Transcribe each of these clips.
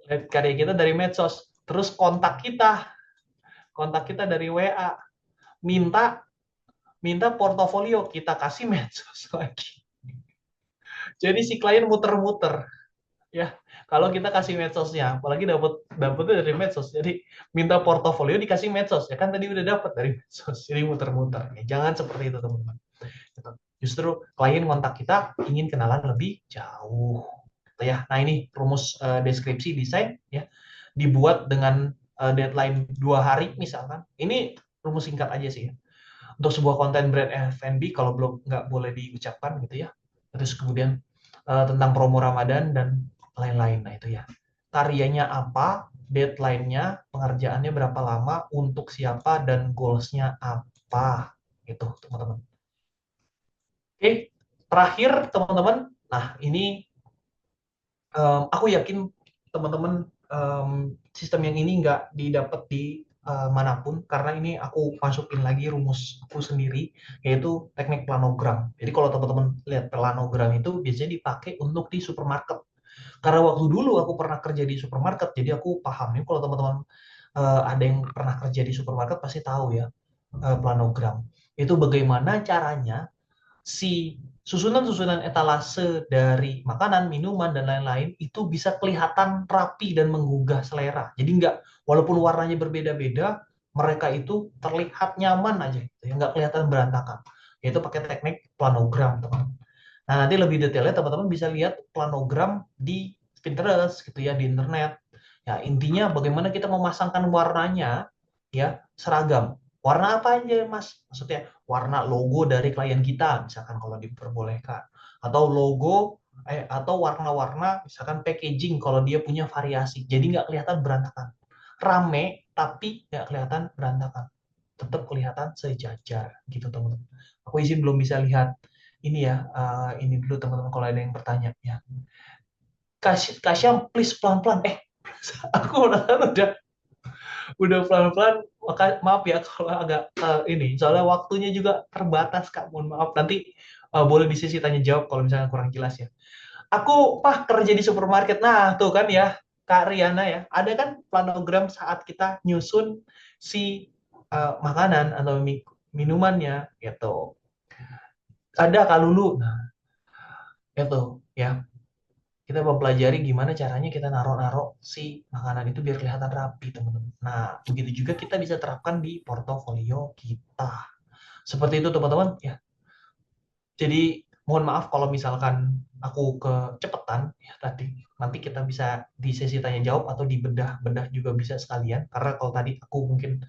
lihat karya kita dari medsos. Terus kontak kita dari WA, minta minta portofolio, kita kasih medsos lagi. Jadi si klien muter-muter ya. Kalau kita kasih medsosnya, apalagi dapetnya dari medsos, jadi minta portofolio dikasih medsos ya kan tadi udah dapat dari medsos, jadi muter-muter. Ya, jangan seperti itu teman-teman. Gitu. Justru klien kontak kita ingin kenalan lebih jauh. Gitu ya. Nah ini rumus deskripsi desain ya dibuat dengan deadline 2 hari misalkan. Ini rumus singkat aja sih ya. Untuk sebuah konten brand F&B kalau belum nggak boleh diucapkan gitu ya. Terus kemudian tentang promo Ramadan dan lain-lain. Nah itu ya. Karyanya apa, deadline-nya, pengerjaannya berapa lama, untuk siapa, dan goals-nya apa. Gitu teman-teman. Oke, terakhir teman-teman. Nah ini aku yakin teman-teman sistem yang ini nggak didapat di manapun karena ini aku masukin lagi rumus aku sendiri yaitu teknik planogram. Jadi kalau teman-teman lihat planogram itu biasanya dipakai untuk di supermarket. Karena waktu dulu aku pernah kerja di supermarket, jadi aku paham nih kalau teman-teman ada yang pernah kerja di supermarket pasti tahu ya planogram. Itu bagaimana caranya si susunan-susunan etalase dari makanan, minuman, dan lain-lain itu bisa kelihatan rapi dan menggugah selera. Jadi nggak, walaupun warnanya berbeda-beda, mereka itu terlihat nyaman aja, gitu, ya nggak kelihatan berantakan. Yaitu pakai teknik planogram, teman. Nah, nanti lebih detailnya teman-teman bisa lihat planogram di Pinterest, gitu ya, di internet. Ya, intinya bagaimana kita memasangkan warnanya ya seragam. Warna apa aja, Mas? Maksudnya warna logo dari klien kita, misalkan kalau diperbolehkan. Atau logo atau warna-warna misalkan packaging kalau dia punya variasi. Jadi nggak kelihatan berantakan. Rame tapi nggak kelihatan berantakan. Tetap kelihatan sejajar gitu, teman-teman. Aku izin belum bisa lihat ini ya, ini dulu teman-teman kalau ada yang bertanya ya. Kasyam, please pelan-pelan. Aku udah pelan-pelan. Maaf ya kalau agak ini. Soalnya waktunya juga terbatas, Kak. Mohon maaf. Nanti boleh di sesi tanya jawab kalau misalnya kurang jelas ya. Aku kerja di supermarket. Nah, tuh kan ya, Kak Riana ya. Ada kan planogram saat kita nyusun si makanan atau minumannya gitu. Ada Kak Lulu. Nah, itu ya. Kita mempelajari gimana caranya kita naruh-naruh si makanan itu biar kelihatan rapi, teman-teman. Nah, begitu juga kita bisa terapkan di portofolio kita. Seperti itu, teman-teman. Ya, jadi mohon maaf kalau misalkan aku kecepatan ya tadi. Nanti kita bisa di sesi tanya jawab atau di bedah-bedah juga bisa sekalian. Karena kalau tadi aku mungkin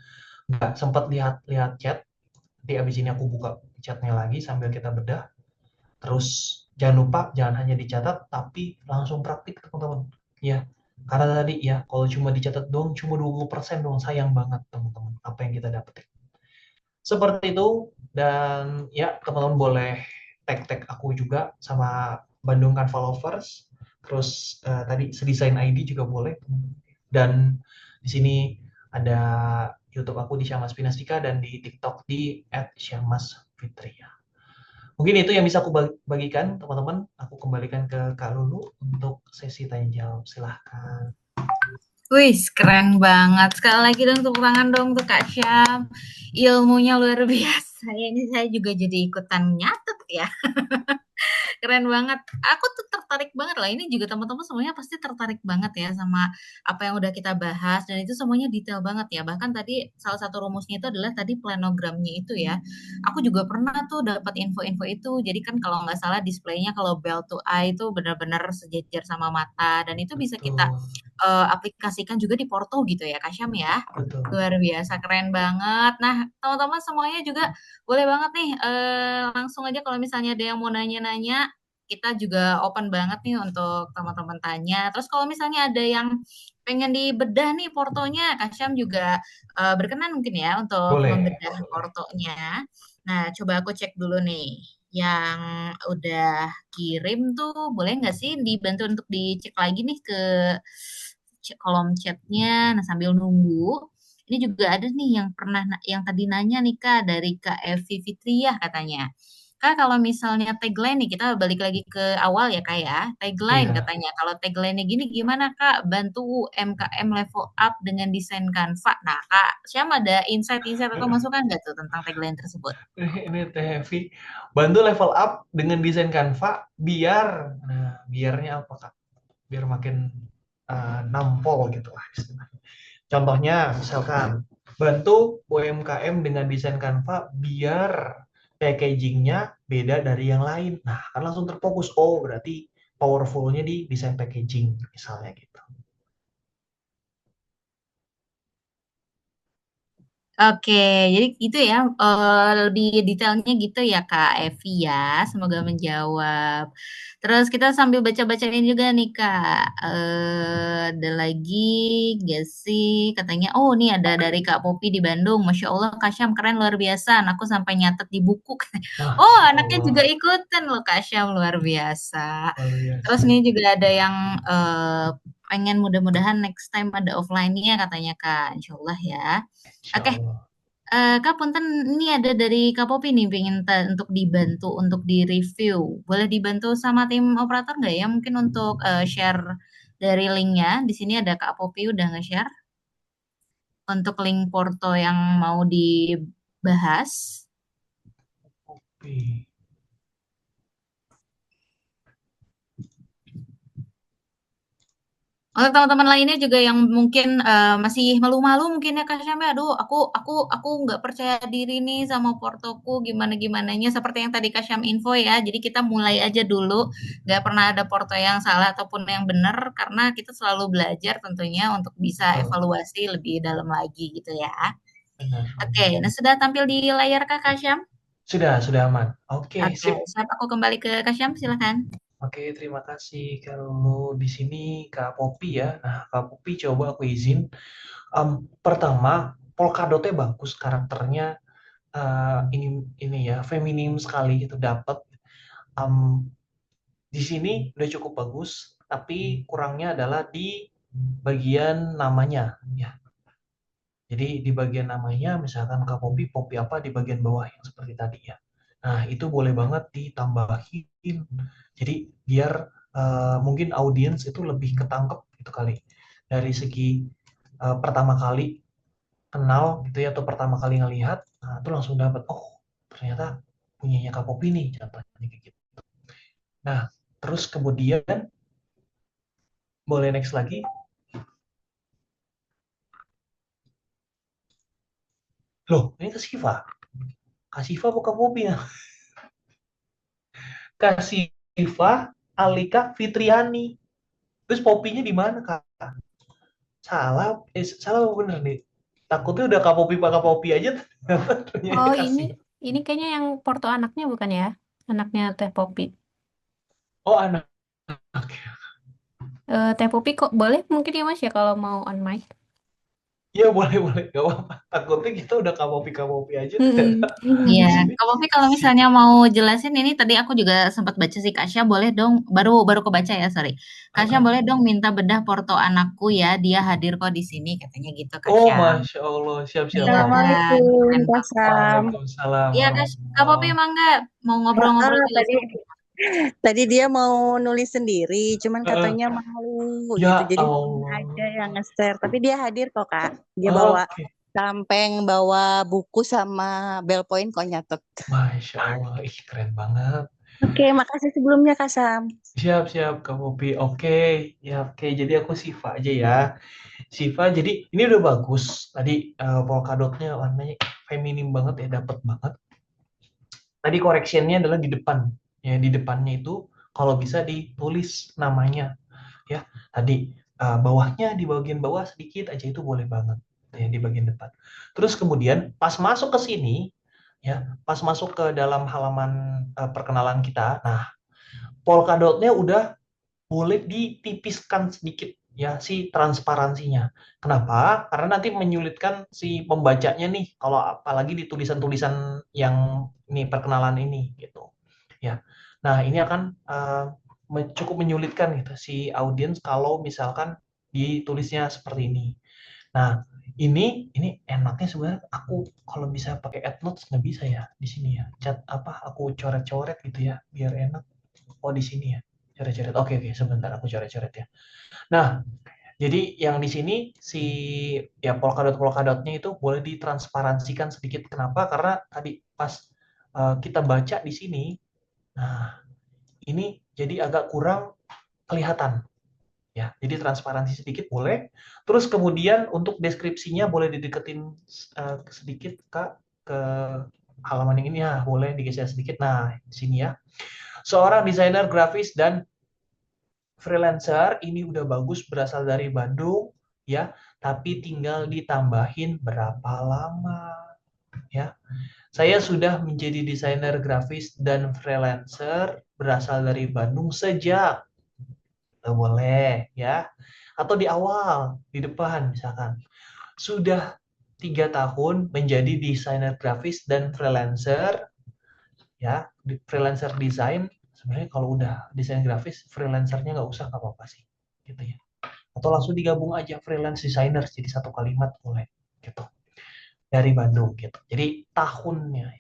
nggak sempat lihat-lihat chat. Nanti abis ini aku buka chatnya lagi sambil kita bedah. Terus jangan lupa jangan hanya dicatat tapi langsung praktik teman-teman. Ya, karena tadi ya kalau cuma dicatat doang cuma 20% doang sayang banget teman-teman apa yang kita dapetin. Seperti itu dan ya teman-teman boleh tag-tag aku juga sama Bandungkan Followers. Terus tadi Sedesain ID juga boleh. Dan di sini ada YouTube aku di Syamas Pinastika dan di TikTok di @syamasfitria. Mungkin itu yang bisa aku bagikan, teman-teman. Aku kembalikan ke Kak Lulu untuk sesi tanya jawab. Silahkan. Wih, keren banget. Sekali lagi dong tepuk tangan dong untuk Kak Syam. Ilmunya luar biasa. Ya, ini saya juga jadi ikutan nyatet ya. Keren banget. Aku tuh tertarik banget lah. Ini juga teman-teman semuanya pasti tertarik banget ya sama apa yang udah kita bahas dan itu semuanya detail banget ya. Bahkan tadi salah satu rumusnya itu adalah tadi planogramnya itu ya. Aku juga pernah tuh dapat info-info itu. Jadi kan kalau nggak salah displaynya kalau bell to eye itu benar-benar sejajar sama mata dan itu bisa kita Betul, aplikasikan juga di Porto gitu ya, Kak Syam ya. betul. Luar biasa keren banget. Nah, teman-teman semuanya juga boleh banget nih langsung aja kalau misalnya ada yang mau nanya-nanya, kita juga open banget nih untuk teman-teman tanya. Terus kalau misalnya ada yang pengen dibedah nih portonya, Kak Syam juga berkenan mungkin ya untuk Boleh, membedah boleh. portonya. Nah, coba aku cek dulu nih. Yang udah kirim tuh boleh nggak sih dibantu untuk dicek lagi nih ke kolom chatnya. Nah, sambil nunggu, ini juga ada nih yang pernah yang tadi nanya nih Kak dari Kak Evi Fitriah katanya. Kak, kalau misalnya tagline nih, kita balik lagi ke awal ya Kak ya. Tagline Iya. katanya, kalau tagline-nya gini gimana Kak? Bantu UMKM level up dengan desain Canva. Nah Kak, Syam ada insight-insight atau masukan nggak tuh tentang tagline tersebut? Ini Teh Heavy. Bantu level up dengan desain Canva biar, nah biarnya apa Kak? Biar makin nampol gitu lah istilahnya. Contohnya misalkan bantu UMKM dengan desain Canva biar packagingnya beda dari yang lain. Nah, kan langsung terfokus. Oh, berarti powerfulnya di desain packaging misalnya gitu. Oke, jadi gitu ya, lebih detailnya gitu ya Kak Evi ya, semoga menjawab. Terus kita sambil baca-bacain juga nih Kak, ada lagi gak sih katanya, oh ini ada dari Kak Popi di Bandung, Masya Allah Kak Syam keren luar biasa, aku sampai nyatet di buku. Oh Masya anaknya juga Allah, ikutan loh Kak Syam, luar biasa. luar Terus biasa. ini juga ada yang pengen mudah-mudahan next time ada offline-nya katanya Kak, Insya Allah ya. Insya Oke, Allah. Kak Punten ini ada dari Kak Popi nih pengen untuk dibantu untuk di-review. Boleh dibantu sama tim operator nggak ya? Mungkin untuk share dari linknya. Di sini ada Kak Popi udah nge-share untuk link Porto yang mau dibahas. Oke. Untuk teman-teman lainnya juga yang mungkin masih malu-malu mungkin ya Kak Syam ya, aduh aku nggak percaya diri nih sama portoku gimana gimananya seperti yang tadi Kak Syam info ya. Jadi kita mulai aja dulu, nggak pernah ada porto yang salah ataupun yang benar karena kita selalu belajar tentunya untuk bisa Betul. evaluasi lebih dalam lagi gitu ya. Benar, Oke, benar. nah sudah tampil di layar Kak Syam? Sudah aman. Oke, Oke, sip. siap aku kembali ke Kak Syam silakan. Oke, terima kasih kalau di sini Kak Popi ya. Nah, Kak Popi coba aku izin. Pertama, Polkadotnya bagus karakternya, ini ya feminim sekali gitu dapat. Em, di sini udah cukup bagus, tapi kurangnya adalah di bagian namanya ya. Jadi di bagian namanya misalkan Kak Popi, Popi apa di bagian bawah yang seperti tadi ya. Nah, itu boleh banget ditambahin. Jadi biar mungkin audiens itu lebih ketangkep gitu kali. Dari segi pertama kali kenal gitu ya atau pertama kali ngelihat, nah itu langsung dapat oh, ternyata punyanya Kak Popi nih contohnya kayak gitu. Nah, terus kemudian boleh next lagi. Loh, ini ke Siva. Kak Siva bukan Popi ya? Kak Siva Alika Fitriani. Terus Popinya di mana Kak? Salah, salah apa bener nih? Takutnya udah Kak Popi aja ternyata Oh, kasih. ini kayaknya yang Porto anaknya bukan ya? Anaknya Teh Popi. Oh anak. Oke. Teh Popi kok boleh mungkin ya Mas ya kalau mau on mic. Iya boleh gak apa-apa. Takutnya kita udah Kak Popi aja ternyata Mm-mm. Iya, di sini Kak Popi kalau si. misalnya mau jelasin ini tadi aku juga sempat baca sih Kak Syah boleh dong baru baru kebaca ya sorry. Kak Syah boleh dong minta bedah porto anakku ya dia hadir kok di sini katanya gitu Kak Oh Syah. masya Allah siap-siap Iya Kak Popi. Kak, Assalamualaikum, keren Kak banget. Sam. Waalaikumsalam Iya Kak Popi warahmatullahi. emang nggak mau ngobrol-ngobrol juga Tadi sih. tadi dia mau nulis sendiri, cuman Heeh. katanya malu gitu. Ya Jadi mungkin aja Allah. yang nge-share. Tapi dia hadir kok, Kak. Dia bawa Oke. sampeng, bawa buku sama ballpoint kok nyatet. Masya Allah, ih keren banget. Oke, makasih sebelumnya, Kak Sam. Siap-siap Kak Popi. Oke, ya oke. Jadi aku Siva aja ya. Siva, jadi ini udah bagus. Tadi polkadotnya warnanya feminim banget ya, dapet banget. Tadi correctionnya adalah di depan. Ya, di depannya itu kalau bisa ditulis namanya. Ya, tadi bawahnya di bagian bawah sedikit aja itu boleh banget. Ya, di bagian depan. Terus kemudian pas masuk ke sini, ya, pas masuk ke dalam halaman perkenalan kita, nah polkadotnya udah boleh ditipiskan sedikit ya si transparansinya. Kenapa? Karena nanti menyulitkan si pembacanya nih kalau apalagi di tulisan-tulisan yang ini perkenalan ini gitu. Ya. Nah, ini akan cukup menyulitkan gitu si audiens kalau misalkan ditulisnya seperti ini. Nah, Ini enaknya sebenarnya aku kalau bisa pakai AdNotes nggak bisa ya di sini ya. Cat apa aku coret-coret gitu ya biar enak. Oh di sini ya. Coret-coret. Oke oke sebentar aku coret-coret ya. Nah, jadi yang di sini si ya polkadot-polkadotnya itu boleh ditransparansikan sedikit. Kenapa? Karena tadi pas kita baca di sini, nah ini jadi agak kurang kelihatan ya. Jadi transparansi sedikit boleh. Terus kemudian untuk deskripsinya boleh dideketin sedikit Kak ke halaman yang ini ya, boleh digeser sedikit. Nah, di sini ya. Seorang desainer grafis dan freelancer ini udah bagus berasal dari Bandung ya, tapi tinggal ditambahin berapa lama ya. Saya sudah menjadi desainer grafis dan freelancer berasal dari Bandung sejak boleh ya. Atau di awal, di depan misalkan. Sudah 3 tahun menjadi desainer grafis dan freelancer ya, freelancer desain. Sebenarnya kalau udah desain grafis, freelancernya nggak usah, nggak apa-apa sih gitu ya. Atau langsung digabung aja freelance designer jadi satu kalimat boleh gitu dari Bandung gitu. Jadi tahunnya,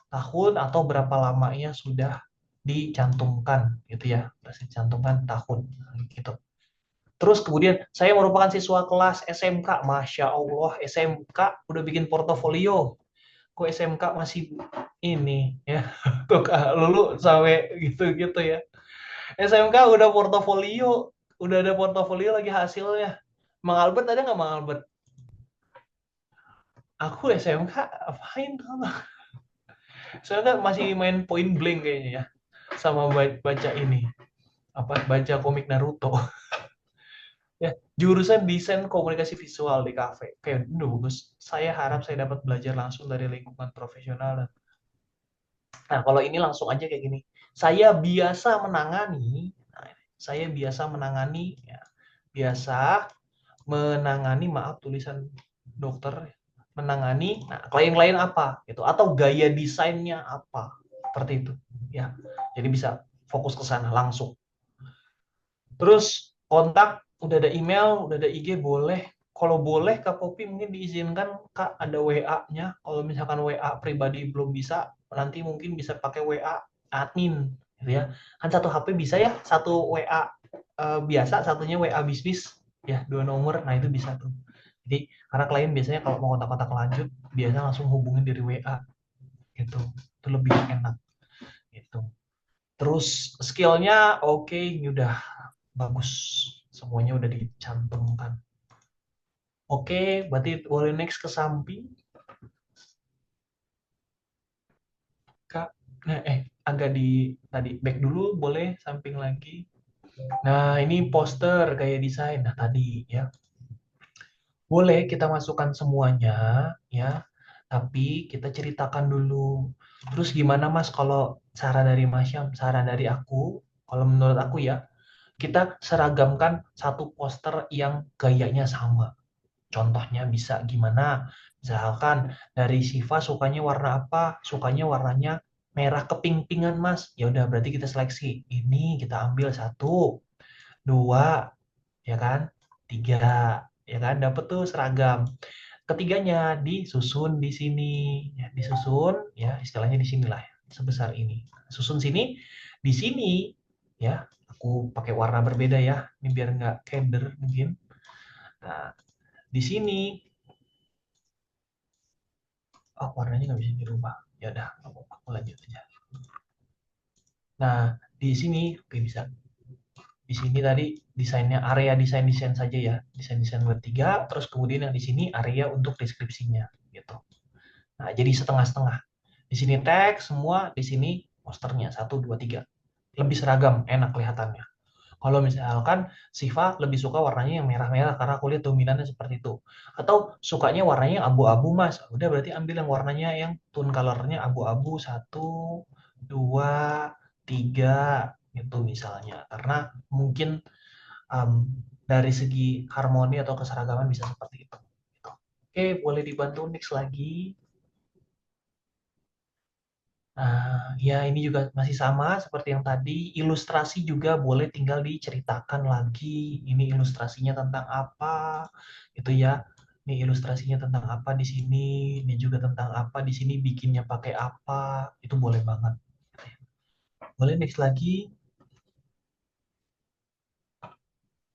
tahun atau berapa lamanya sudah dicantumkan gitu ya, dicantumkan tahun gitu. Terus kemudian saya merupakan siswa kelas SMK, Masya Allah SMK udah bikin portofolio. Kok SMK masih ini ya, tuh lulu sampai gitu-gitu ya. SMK udah portofolio, udah ada portofolio lagi hasilnya. Mang Albert ada nggak Mang Albert? Aku SMK apain tuh? Saya kan masih main point blank kayaknya ya, sama baca ini apa baca komik Naruto. Ya, jurusan desain komunikasi visual di kafe. Kayak udah bagus. Saya harap saya dapat belajar langsung dari lingkungan profesional. Nah, kalau ini langsung aja kayak gini. Saya biasa menangani, nah, saya biasa menangani, ya, biasa menangani, maaf tulisan dokter, menangani, nah klien-klien apa, gitu, atau gaya desainnya apa, seperti itu, ya. Jadi bisa fokus ke sana langsung. Terus kontak, udah ada email, udah ada IG, boleh. Kalau boleh Kak Popi mungkin diizinkan Kak ada WA-nya. Kalau misalkan WA pribadi belum bisa, nanti mungkin bisa pakai WA admin, gitu ya. Kan satu HP bisa ya, satu WA biasa, satunya WA bisnis, ya 2 nomor. Nah itu bisa tuh. Jadi karena klien biasanya kalau mau kontak-kontak lanjut, biasa langsung hubungin dari WA, gitu. Itu lebih enak, gitu. Terus skillnya oke, ini udah bagus, semuanya udah dicantumkan. Oke, berarti boleh next ke samping, Kak. Nah, agak di tadi back dulu, boleh samping lagi. Nah, ini poster gaya desain. Nah, tadi ya. Boleh kita masukkan semuanya ya, tapi kita ceritakan dulu. Terus gimana Mas kalau saran dari Mas Syam, saran dari aku, kalau menurut aku ya, kita seragamkan satu poster yang gayanya sama. Contohnya bisa gimana? Misalkan dari Siva sukanya warna apa? Sukanya warnanya merah keping-pingan, Mas. Ya udah berarti kita seleksi. Ini kita ambil 1, 2, ya kan? 3, ya kan? Dapat tuh seragam. Ketiganya disusun di sini, ya, disusun ya istilahnya di sinilah ya, sebesar ini. Susun sini, di sini ya. Aku pakai warna berbeda ya. Ini biar nggak keder mungkin. Nah, di sini warnanya nggak bisa dirubah. Ya udah, aku lanjut aja. Nah, di sini oke bisa. Di sini tadi desainnya area desain saja ya, desain web 3, terus kemudian yang di sini area untuk deskripsinya gitu. Nah, jadi setengah-setengah. Di sini teks semua, di sini posternya 1, 2, 3. Lebih seragam, enak kelihatannya. Kalau misalkan Siva lebih suka warnanya yang merah-merah karena aku lihat dominannya seperti itu. Atau sukanya warnanya yang abu-abu Mas. Udah berarti ambil yang warnanya yang tone colornya abu-abu 1, 2, 3 itu misalnya. Karena mungkin dari segi harmoni atau keseragaman bisa seperti itu. Oke, boleh dibantu next lagi. Nah, ya ini juga masih sama seperti yang tadi. Ilustrasi juga boleh tinggal diceritakan lagi. Ini ilustrasinya tentang apa, gitu ya. Ini ilustrasinya tentang apa di sini, ini juga tentang apa di sini, bikinnya pakai apa, itu boleh banget. Boleh next lagi.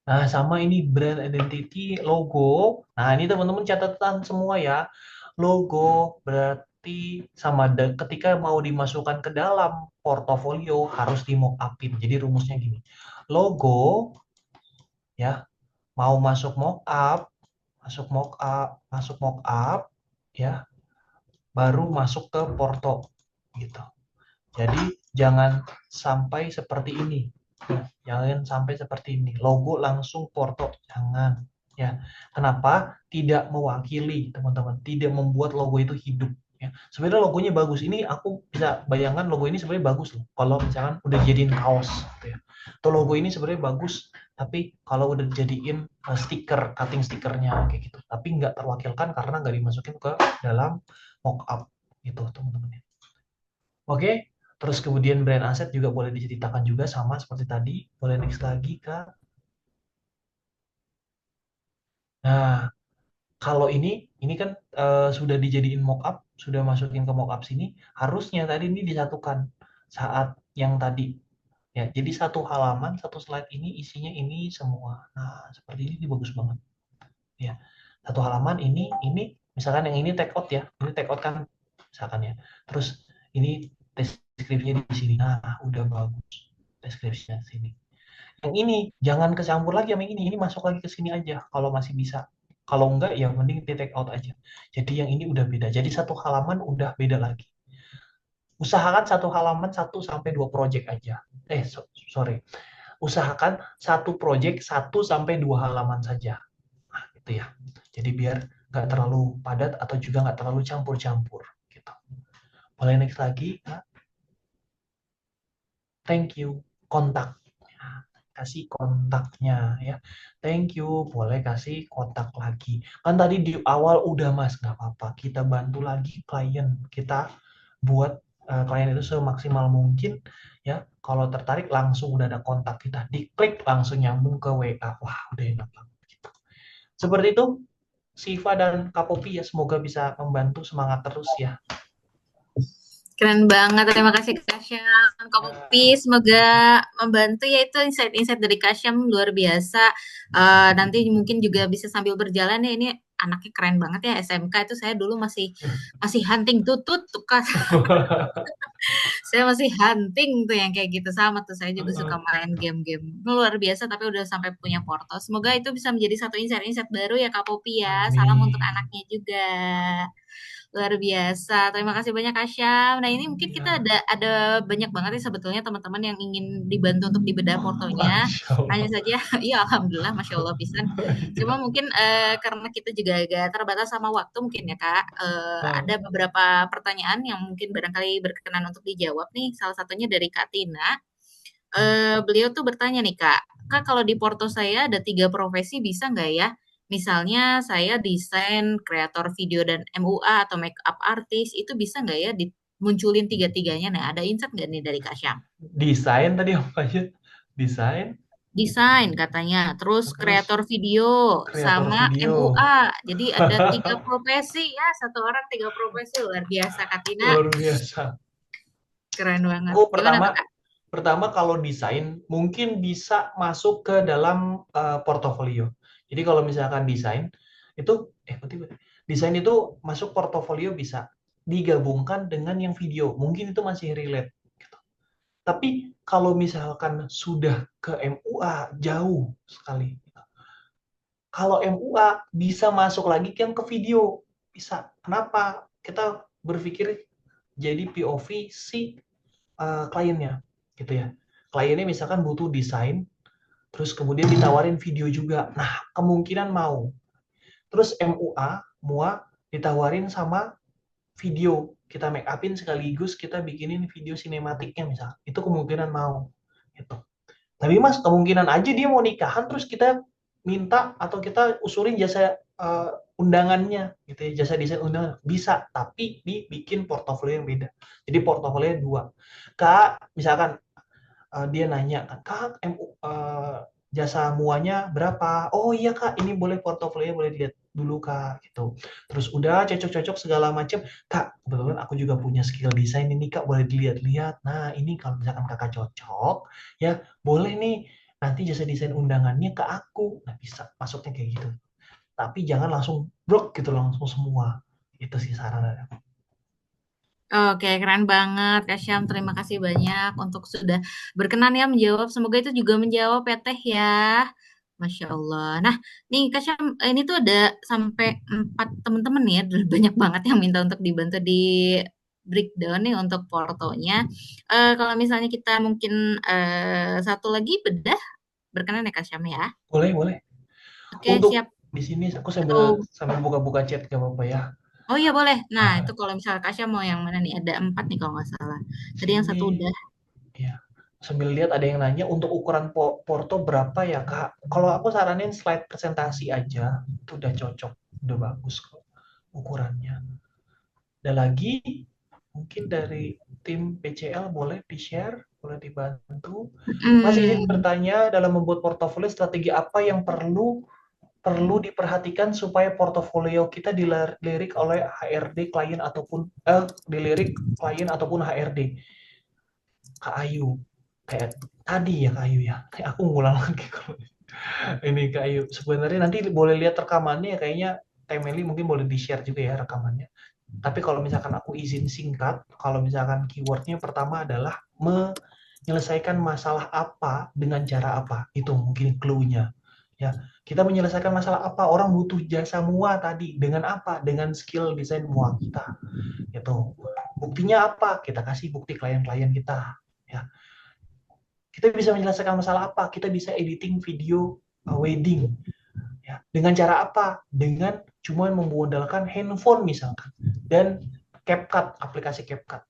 Nah, sama ini brand identity, logo. Nah, ini teman-teman catatan semua ya. Logo berarti sama ketika mau dimasukkan ke dalam portofolio harus di mock upin. Jadi rumusnya gini. Logo ya, mau masuk mock up, masuk mock up ya, baru masuk ke porto gitu. Jadi jangan sampai seperti ini. Ya, jangan sampai seperti ini. Logo langsung porto, jangan. Ya, kenapa? Tidak mewakili, teman-teman. Tidak membuat logo itu hidup. Ya, sebenarnya logonya bagus. Ini aku bisa bayangkan logo ini sebenarnya bagus loh. Kalau misalkan udah jadiin kaos, gitu ya. Atau logo ini sebenarnya bagus, tapi kalau udah jadiin stiker, cutting stikernya kayak gitu. Tapi nggak terwakilkan karena nggak dimasukin ke dalam mockup, gitu, teman-teman. Oke. Terus kemudian brand aset juga boleh diceritakan juga sama seperti tadi. Boleh next lagi, Kak. Nah, kalau ini kan sudah dijadiin mockup, sudah masukin ke mockup sini, harusnya tadi ini disatukan saat yang tadi. Ya, jadi satu halaman, satu slide ini isinya ini semua. Nah, seperti ini bagus banget. Ya, satu halaman ini, misalkan yang ini take out ya, ini take out kan, misalkan ya. Terus ini deskripsinya di sini. Nah, udah bagus deskripsinya sini. Yang ini jangan kecampur lagi sama ini masuk lagi ke sini aja kalau masih bisa. Kalau enggak ya mending di take out aja. Jadi yang ini udah beda. Jadi satu halaman udah beda lagi. Usahakan satu halaman 1 sampai 2 project aja. Sorry. Usahakan satu project 1 sampai 2 halaman saja. Nah, gitu ya. Jadi biar nggak terlalu padat atau juga nggak terlalu campur-campur. Gitu. Boleh next lagi, Kak? Thank you. Kontak. Kasih kontaknya ya. Thank you, boleh kasih kontak lagi. Kan tadi di awal udah Mas, nggak apa-apa. Kita bantu lagi klien. Kita buat klien itu semaksimal mungkin ya. Kalau tertarik langsung udah ada kontak kita. Diklik langsung nyambung ke WA. Wah, udah enak banget gitu. Seperti itu Siva dan Kak Popi ya, semoga bisa membantu, semangat terus ya. Keren banget, terima kasih Kak Syam. Kak Popi, semoga membantu ya, itu insight-insight dari Kak Syam luar biasa. Nanti mungkin juga bisa sambil berjalan ya, ini anaknya keren banget ya, SMK itu saya dulu masih hunting tutut tuh Kak. Saya masih hunting tuh yang kayak gitu, sama tuh saya juga suka main game-game luar biasa tapi udah sampai punya porto. Semoga itu bisa menjadi satu insight-insight baru ya Kak Popi ya. Salam untuk anaknya juga. Luar biasa. Terima kasih banyak Kak Syam. Nah, ini mungkin kita ada banyak banget ya sebetulnya teman-teman yang ingin dibantu untuk dibedah portonya. Hanya saja, ya alhamdulillah, Masya Allah pisan. Cuma mungkin karena kita juga agak terbatas sama waktu mungkin ya Kak, ada beberapa pertanyaan yang mungkin barangkali berkenan untuk dijawab nih. Salah satunya dari Kak Tina. Beliau tuh bertanya nih Kak, kalau di porto saya ada 3 profesi bisa nggak ya? Misalnya saya desain, kreator video dan MUA atau makeup artist, itu bisa nggak ya dimunculin 3-tiganya? Nah, ada insight nggak nih dari Kak Syam? Desain tadi apa aja? Desain? Desain katanya, terus kreator video sama video. MUA. Jadi ada 3 profesi ya, satu orang 3 profesi, luar biasa Kak Tina. Luar biasa. Keren banget. Oh, Gimana tuh, Kak? pertama kalau desain mungkin bisa masuk ke dalam portofolio. Jadi kalau misalkan desain itu desain itu masuk portofolio bisa digabungkan dengan yang video. Mungkin itu masih relate gitu. Tapi kalau misalkan sudah ke MUA jauh sekali. Kalau MUA bisa masuk lagi yang ke video. Bisa. Kenapa? Kita berpikir jadi POV si kliennya gitu ya. Kliennya misalkan butuh desain, terus kemudian ditawarin video juga. Nah, kemungkinan mau. Terus MUA ditawarin sama video. Kita make upin sekaligus kita bikinin video sinematiknya misal. Itu kemungkinan mau. Gitu. Tapi Mas, kemungkinan aja dia mau nikahan terus kita minta atau kita usulin jasa undangannya gitu ya, jasa desain undangan bisa, tapi dibikin portofolio yang beda. Jadi portofolio 2. Kak, misalkan dia nanya Kak, jasa muanya berapa? Oh iya Kak, ini boleh portofolio boleh dilihat. dulu Kak gitu. Terus udah cocok-cocok segala macam, Kak, kebetulan aku juga punya skill desain ini Kak, boleh dilihat-lihat. Nah, ini kalau misalkan Kakak cocok, ya boleh nih nanti jasa desain undangannya ke aku. Nah, bisa masuknya kayak gitu. Tapi jangan langsung brok gitu langsung semua. Itu sih saran dari aku. Oke, keren banget Kak Syam. Terima kasih banyak untuk sudah berkenan ya menjawab. Semoga itu juga menjawab ya Teh ya. Masya Allah. Nah, nih Kak Syam, ini tuh ada sampai 4 teman-teman ya. Banyak banget yang minta untuk dibantu di breakdown nih untuk portonya. Kalau misalnya kita mungkin satu lagi bedah, berkenan ya Kak Syam ya. Boleh, boleh. Oke, Untuk siap. di sini aku sambil Atau, sambil buka-buka chat gak apa-apa ya. oh iya boleh. Nah, itu Nah, kalau misalnya Kak Syam mau yang mana nih? Ada 4 nih kalau nggak salah. Tadi yang satu sini udah. ya. Sambil lihat ada yang nanya untuk ukuran porto berapa ya Kak? Kalau aku saranin slide presentasi aja, itu udah cocok, udah bagus kok ukurannya. Ada lagi mungkin dari tim PCL boleh di-share, boleh dibantu. Mas izin Hmm. bertanya, dalam membuat portofolio strategi apa yang perlu perlu diperhatikan supaya portofolio kita dilirik oleh HRD klien ataupun dilirik klien ataupun HRD. Kak Ayu, kayak tadi ya Kak Ayu ya. Kayak aku ngulang lagi kalau ini Kak Ayu. Sebenarnya nanti boleh lihat rekamannya ya, kayaknya Temeli mungkin boleh di-share juga ya rekamannya. Tapi kalau misalkan aku izin singkat, kalau misalkan keywordnya pertama adalah menyelesaikan masalah apa dengan cara apa. Itu mungkin clue-nya. Ya, kita menyelesaikan masalah apa? Orang butuh jasa MUA tadi. Dengan apa? Dengan skill desain MUA kita. Itu. Buktinya apa? Kita kasih bukti klien-klien kita. Ya, kita bisa menyelesaikan masalah apa? Kita bisa editing video wedding. Ya, dengan cara apa? Dengan cuma memodalkan handphone misalkan dan CapCut, aplikasi CapCut.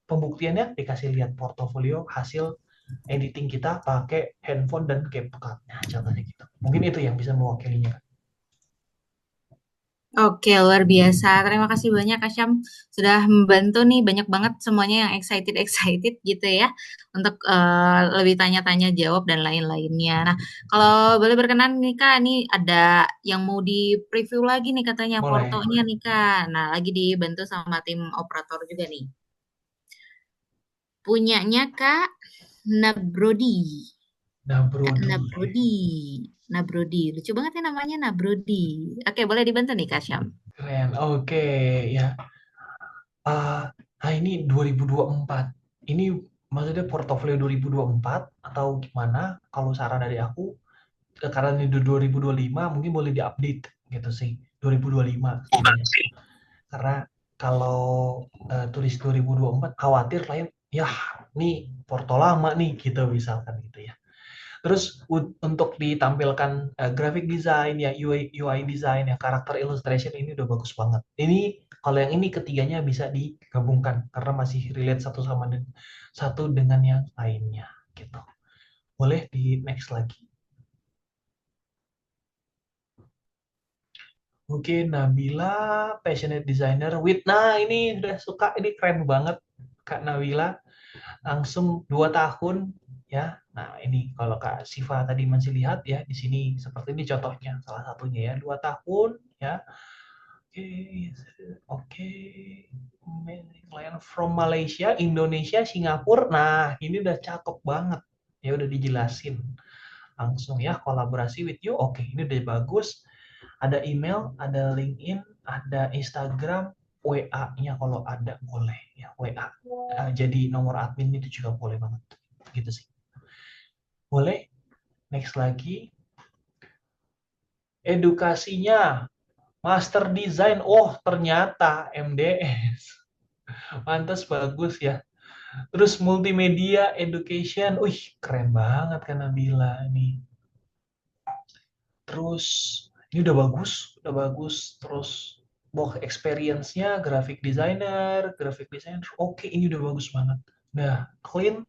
Pembuktiannya dikasih lihat portofolio hasil editing kita pakai handphone dan CapCut. Nah, contohnya gitu. Mungkin itu yang bisa mewakilinya. Oke, luar biasa. Terima kasih banyak Kak Syam sudah membantu nih banyak banget semuanya yang excited gitu ya untuk lebih tanya-tanya jawab dan lain-lainnya. Nah, kalau boleh berkenan nih Kak, ini ada yang mau di preview lagi nih katanya Boleh. portonya nih Kak. Nah, lagi dibantu sama tim operator juga nih. Punyanya Kak Nabrodi. Nah, Kak Brody. Nabrodi. Nabrodi. Lucu banget ya namanya Nabrodi. Oke, boleh dibantu nih Kak Syam. Keren. Oke, ya. Nah ini 2024. Ini maksudnya portofolio 2024 atau gimana? Kalau saran dari aku, karena ini 2025 mungkin boleh diupdate gitu sih. 2025 sebenarnya. Karena kalau tulis 2024 khawatir klien, ya nih porto lama nih gitu misalkan gitu ya. Terus untuk ditampilkan graphic design ya UI design ya karakter illustration ini udah bagus banget. Ini kalau yang ini ketiganya bisa digabungkan karena masih relate satu dengan yang lainnya gitu. Boleh di next lagi. Mungkin Nabila passionate designer with ini udah suka ini keren banget Kak Nabila langsung 2 tahun ya. Nah, ini kalau Kak Siva tadi masih lihat ya di sini seperti ini contohnya salah satunya ya 2 tahun ya. Oke, oke. Klien from Malaysia, Indonesia, Singapura. Nah, ini udah cakep banget. Ya udah dijelasin langsung ya kolaborasi with you. Oke, ini udah bagus. Ada email, ada LinkedIn, ada Instagram, WA-nya kalau ada boleh ya WA. Jadi nomor admin itu juga boleh banget. Gitu sih. Boleh? Next lagi. Edukasinya Master Design. Oh, ternyata MDS. Pantas bagus ya. Terus multimedia education. Wih, keren banget kan Nabila ini. Terus ini udah bagus, udah bagus. Terus work experience-nya graphic designer. Oke, ini udah bagus banget. Udah clean.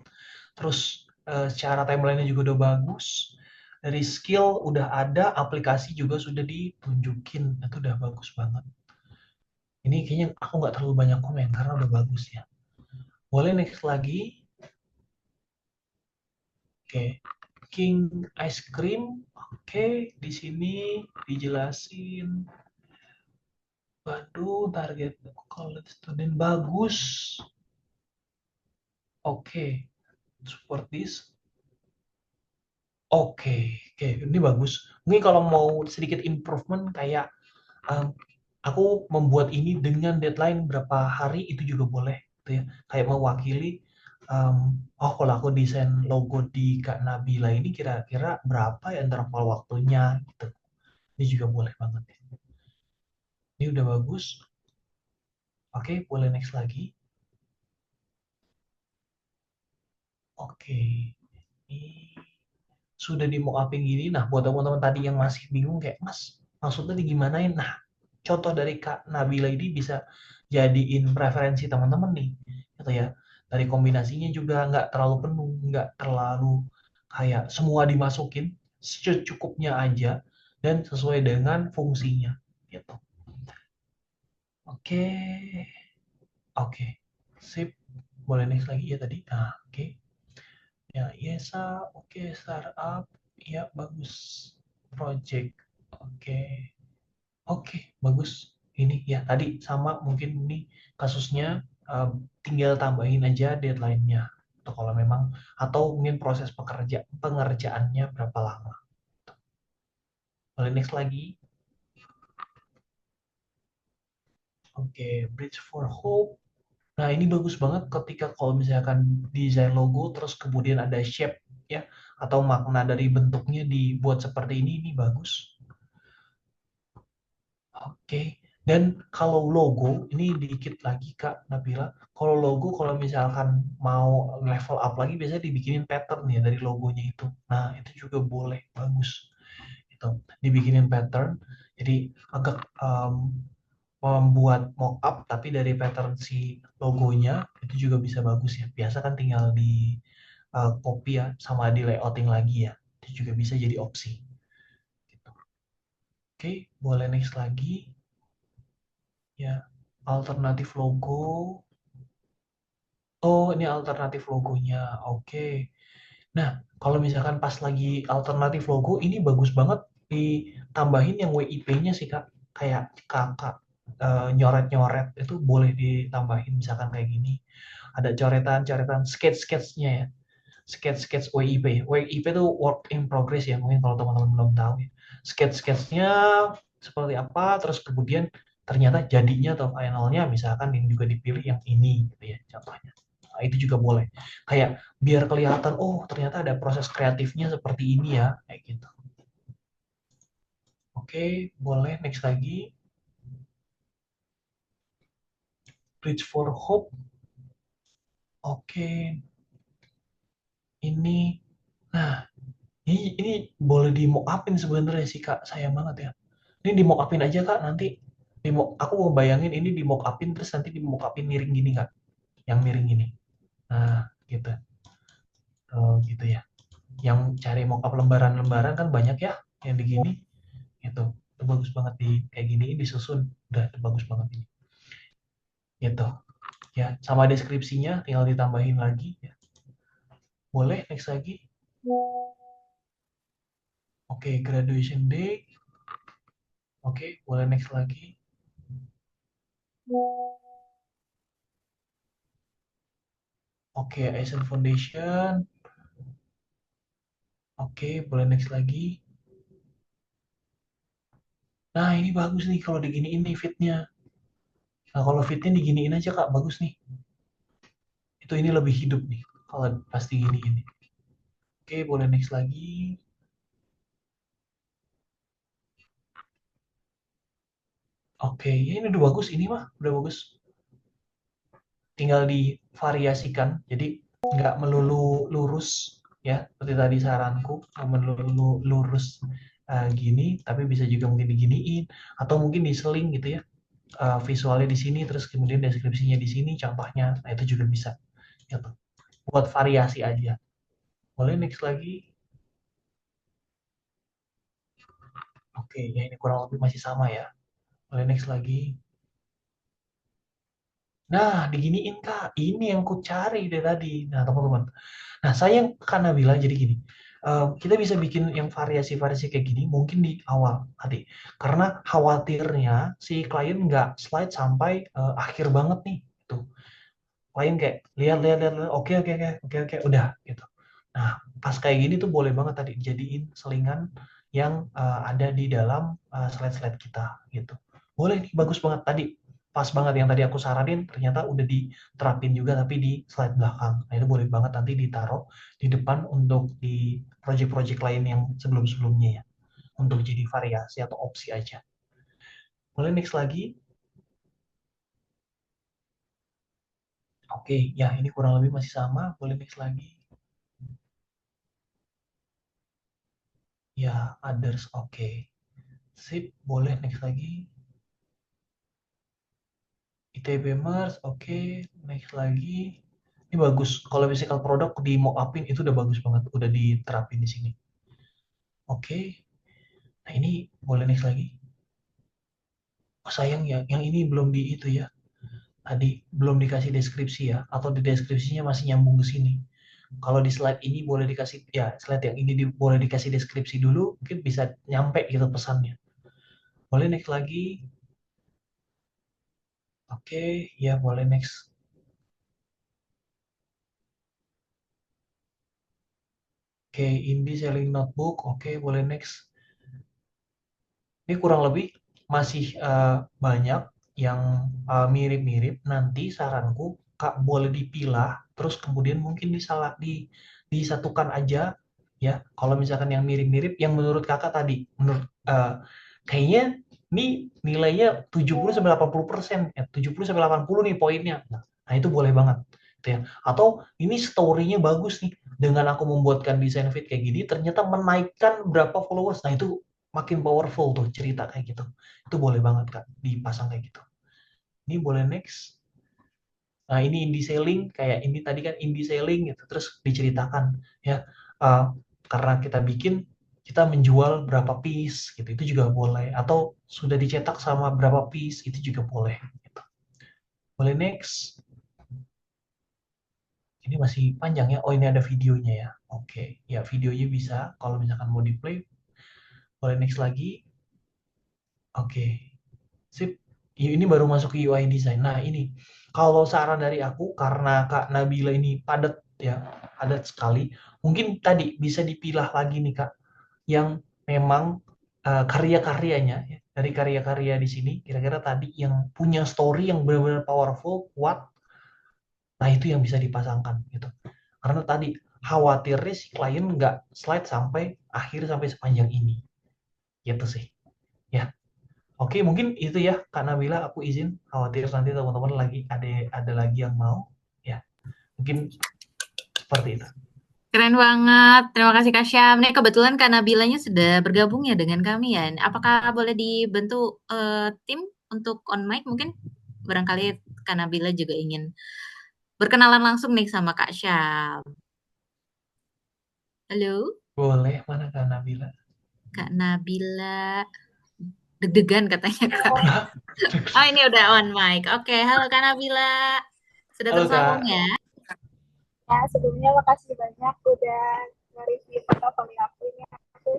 Terus secara timeline-nya juga udah bagus. Dari skill udah ada, aplikasi juga sudah ditunjukin. Itu udah bagus banget. Ini kayaknya aku nggak terlalu banyak komen karena udah bagus ya. Boleh next lagi. Oke. King Ice Cream. Oke, di sini dijelasin Waduh, target college student bagus. Oke, support this. Oke, ini bagus. Mungkin kalau mau sedikit improvement kayak um, aku membuat ini dengan deadline berapa hari itu juga boleh, gitu ya. Kayak mewakili, oh kalau aku desain logo di Kak Nabila ini kira-kira berapa ya interval waktunya, gitu. Ini juga boleh banget ya. Ini udah bagus. Oke, boleh next lagi. Oke, ini sudah di mock-up-in gini. Nah, buat teman-teman tadi yang masih bingung kayak, Mas, maksudnya digimanain? Nah, contoh dari Kak Nabila ini bisa jadiin preferensi teman-teman nih, gitu ya. Dari kombinasinya juga nggak terlalu penuh, nggak terlalu kayak semua dimasukin, secukupnya aja, dan sesuai dengan fungsinya, gitu. Oke, oke, sip. Boleh next lagi ya tadi. Nah, oke. Ya, Yesa, oke, startup, ya bagus. Project, oke, oke, bagus. Ini ya tadi sama mungkin ini kasusnya tinggal tambahin aja deadline-nya. Atau kalau memang atau mungkin proses pengerjaannya berapa lama. Boleh next lagi. Oke, Bridge for Hope. Nah, ini bagus banget ketika kalau misalkan desain logo terus kemudian ada shape ya atau makna dari bentuknya dibuat seperti ini bagus. Oke. Dan kalau logo ini dikit lagi Kak Nabila. Kalau logo kalau misalkan mau level up lagi biasanya dibikinin pattern ya dari logonya itu. Nah, itu juga boleh bagus. Itu dibikinin pattern. Jadi agak membuat mockup tapi dari pattern si logonya itu juga bisa bagus ya. Biasa kan tinggal di copy ya sama di layouting lagi ya. Itu juga bisa jadi opsi. Gitu. Oke, boleh next lagi ya. Alternatif logo. Oh, ini alternatif logonya. Oke. Nah, kalau misalkan pas lagi alternatif logo, ini bagus banget ditambahin yang WIP-nya sih, Kak. Kayak kakak nyoret-nyoret itu boleh ditambahin misalkan kayak gini. Ada coretan-coretan sketch-sketchnya ya. Sketch-sketch WIP. WIP itu work in progress ya, mungkin kalau teman-teman belum tahu ya. Sketch-sketchnya seperti apa, terus kemudian ternyata jadinya atau finalnya misalkan yang juga dipilih yang ini gitu ya contohnya. Nah, itu juga boleh. Kayak biar kelihatan, oh ternyata ada proses kreatifnya seperti ini ya, kayak gitu. Oke, boleh next lagi. Bridge for Hope. Oke, ini, nah ini boleh di mock upin sebenarnya sih Kak, sayang banget ya. Ini di mock upin aja Kak, nanti aku mau bayangin ini di mock upin terus nanti di mock upin miring gini Kak, yang miring gini. Nah, gitu. Oh, gitu ya. Yang cari mock up lembaran-lembaran kan banyak ya yang di gini. Itu bagus banget di kayak gini disusun. Udah itu bagus banget ini. Gitu. Ya, sama deskripsinya tinggal ditambahin lagi ya. Boleh next lagi. Oke, graduation day. Oke, boleh next lagi. Oke, Asian Foundation. Oke, boleh next lagi. Nah, ini bagus nih kalau diginiin nih fitnya. Nah, kalau fitnya diginiin aja Kak, bagus nih. Itu ini lebih hidup nih kalau pasti diginiin nih. Oke, boleh next lagi. Oke, ya ini udah bagus ini mah, udah bagus. Tinggal divariasikan, jadi nggak melulu lurus ya, seperti tadi saranku, nggak melulu lurus gini, tapi bisa juga mungkin diginiin, atau mungkin diseling gitu ya, visualnya di sini, terus kemudian deskripsinya di sini, contohnya, nah itu juga bisa, gitu. Buat variasi aja. Boleh next lagi. Oke, ya ini kurang lebih masih sama ya. Boleh next lagi. Nah, diginiin Kak, ini yang ku cari dari tadi. Nah, teman-teman. Nah, saya karena bilang jadi gini. kita bisa bikin yang variasi-variasi kayak gini mungkin di awal tadi. Karena khawatirnya si klien nggak slide sampai akhir banget nih. Tuh. Klien kayak lihat, oke, oke, oke, oke, oke, udah gitu. Nah, pas kayak gini tuh boleh banget tadi jadiin selingan yang ada di dalam slide-slide kita gitu. Boleh nih, bagus banget tadi. Pas banget yang tadi aku saranin, ternyata udah diterapin juga tapi di slide belakang. Nah, itu boleh banget nanti ditaruh di depan untuk di project-project lain yang sebelum-sebelumnya ya. Untuk jadi variasi atau opsi aja. Boleh next lagi? Oke, ya ini kurang lebih masih sama. Boleh next lagi? Ya, others, oke. Sip, boleh next lagi. ITB Mars, oke. Next lagi. Ini bagus. Kalau physical product di mock upin itu udah bagus banget. Udah diterapin di sini. Oke. Nah ini boleh next lagi. Oh sayang ya, yang ini belum di itu ya. Tadi belum dikasih deskripsi ya. Atau di deskripsinya masih nyambung ke sini. Kalau di slide ini boleh dikasih, ya slide yang ini boleh dikasih deskripsi dulu. Mungkin bisa nyampe gitu pesannya. Boleh next lagi. Oke, ya boleh next. Oke, indie selling notebook. Oke, boleh next. Ini kurang lebih masih banyak yang mirip-mirip. Nanti saranku, Kak boleh dipilah, terus kemudian mungkin disatukan aja ya. Kalau misalkan yang mirip-mirip, yang menurut Kakak tadi, menurut kayaknya ini nilainya 70 sampai 80%, ya 70 sampai 80 nih poinnya. Nah, itu boleh banget. Gitu ya. Atau ini story-nya bagus nih. Dengan aku membuatkan desain feed kayak gini, ternyata menaikkan berapa followers. Nah, itu makin powerful tuh cerita kayak gitu. Itu boleh banget Kak dipasang kayak gitu. Ini boleh next. Nah, ini indie selling kayak ini tadi kan indie selling gitu. Terus diceritakan ya karena kita bikin kita menjual berapa piece gitu. Itu juga boleh atau sudah dicetak sama berapa piece itu juga boleh gitu. Boleh next. Ini masih panjang ya. Oh, ini ada videonya ya. Oke. Ya, videonya bisa kalau misalkan mau di play. Boleh next lagi. Oke. Sip. Ini baru masuk ke UI design. Nah, ini kalau saran dari aku karena Kak Nabila ini padat ya, padat sekali. Mungkin tadi bisa dipilah lagi nih Kak yang memang karya-karyanya ya. Dari karya-karya di sini kira-kira tadi yang punya story yang benar-benar powerful, kuat. Nah, itu yang bisa dipasangkan gitu. Karena tadi khawatirnya si klien nggak slide sampai akhir sampai sepanjang ini. Gitu sih. Ya. Oke, mungkin itu ya, Kak Nabila, aku izin. Khawatir nanti teman-teman lagi ada lagi yang mau. Ya, mungkin seperti itu. Keren banget. Terima kasih Kak Syam. Nih kebetulan Kak Nabilanya sudah bergabung ya dengan kami ya. Apakah boleh dibentuk tim untuk on mic mungkin? Barangkali Kak Nabila juga ingin berkenalan langsung nih sama Kak Syam. Halo, Boleh, mana Kak Nabila? Kak Nabila. Deg-degan katanya Kak. Hah? Oh ini udah on mic. Oke, halo Kak Nabila. Sudah Halo tersambung Kak. ya? Ya, sebelumnya makasih banyak udah nge-review portofolio aku ini. Aku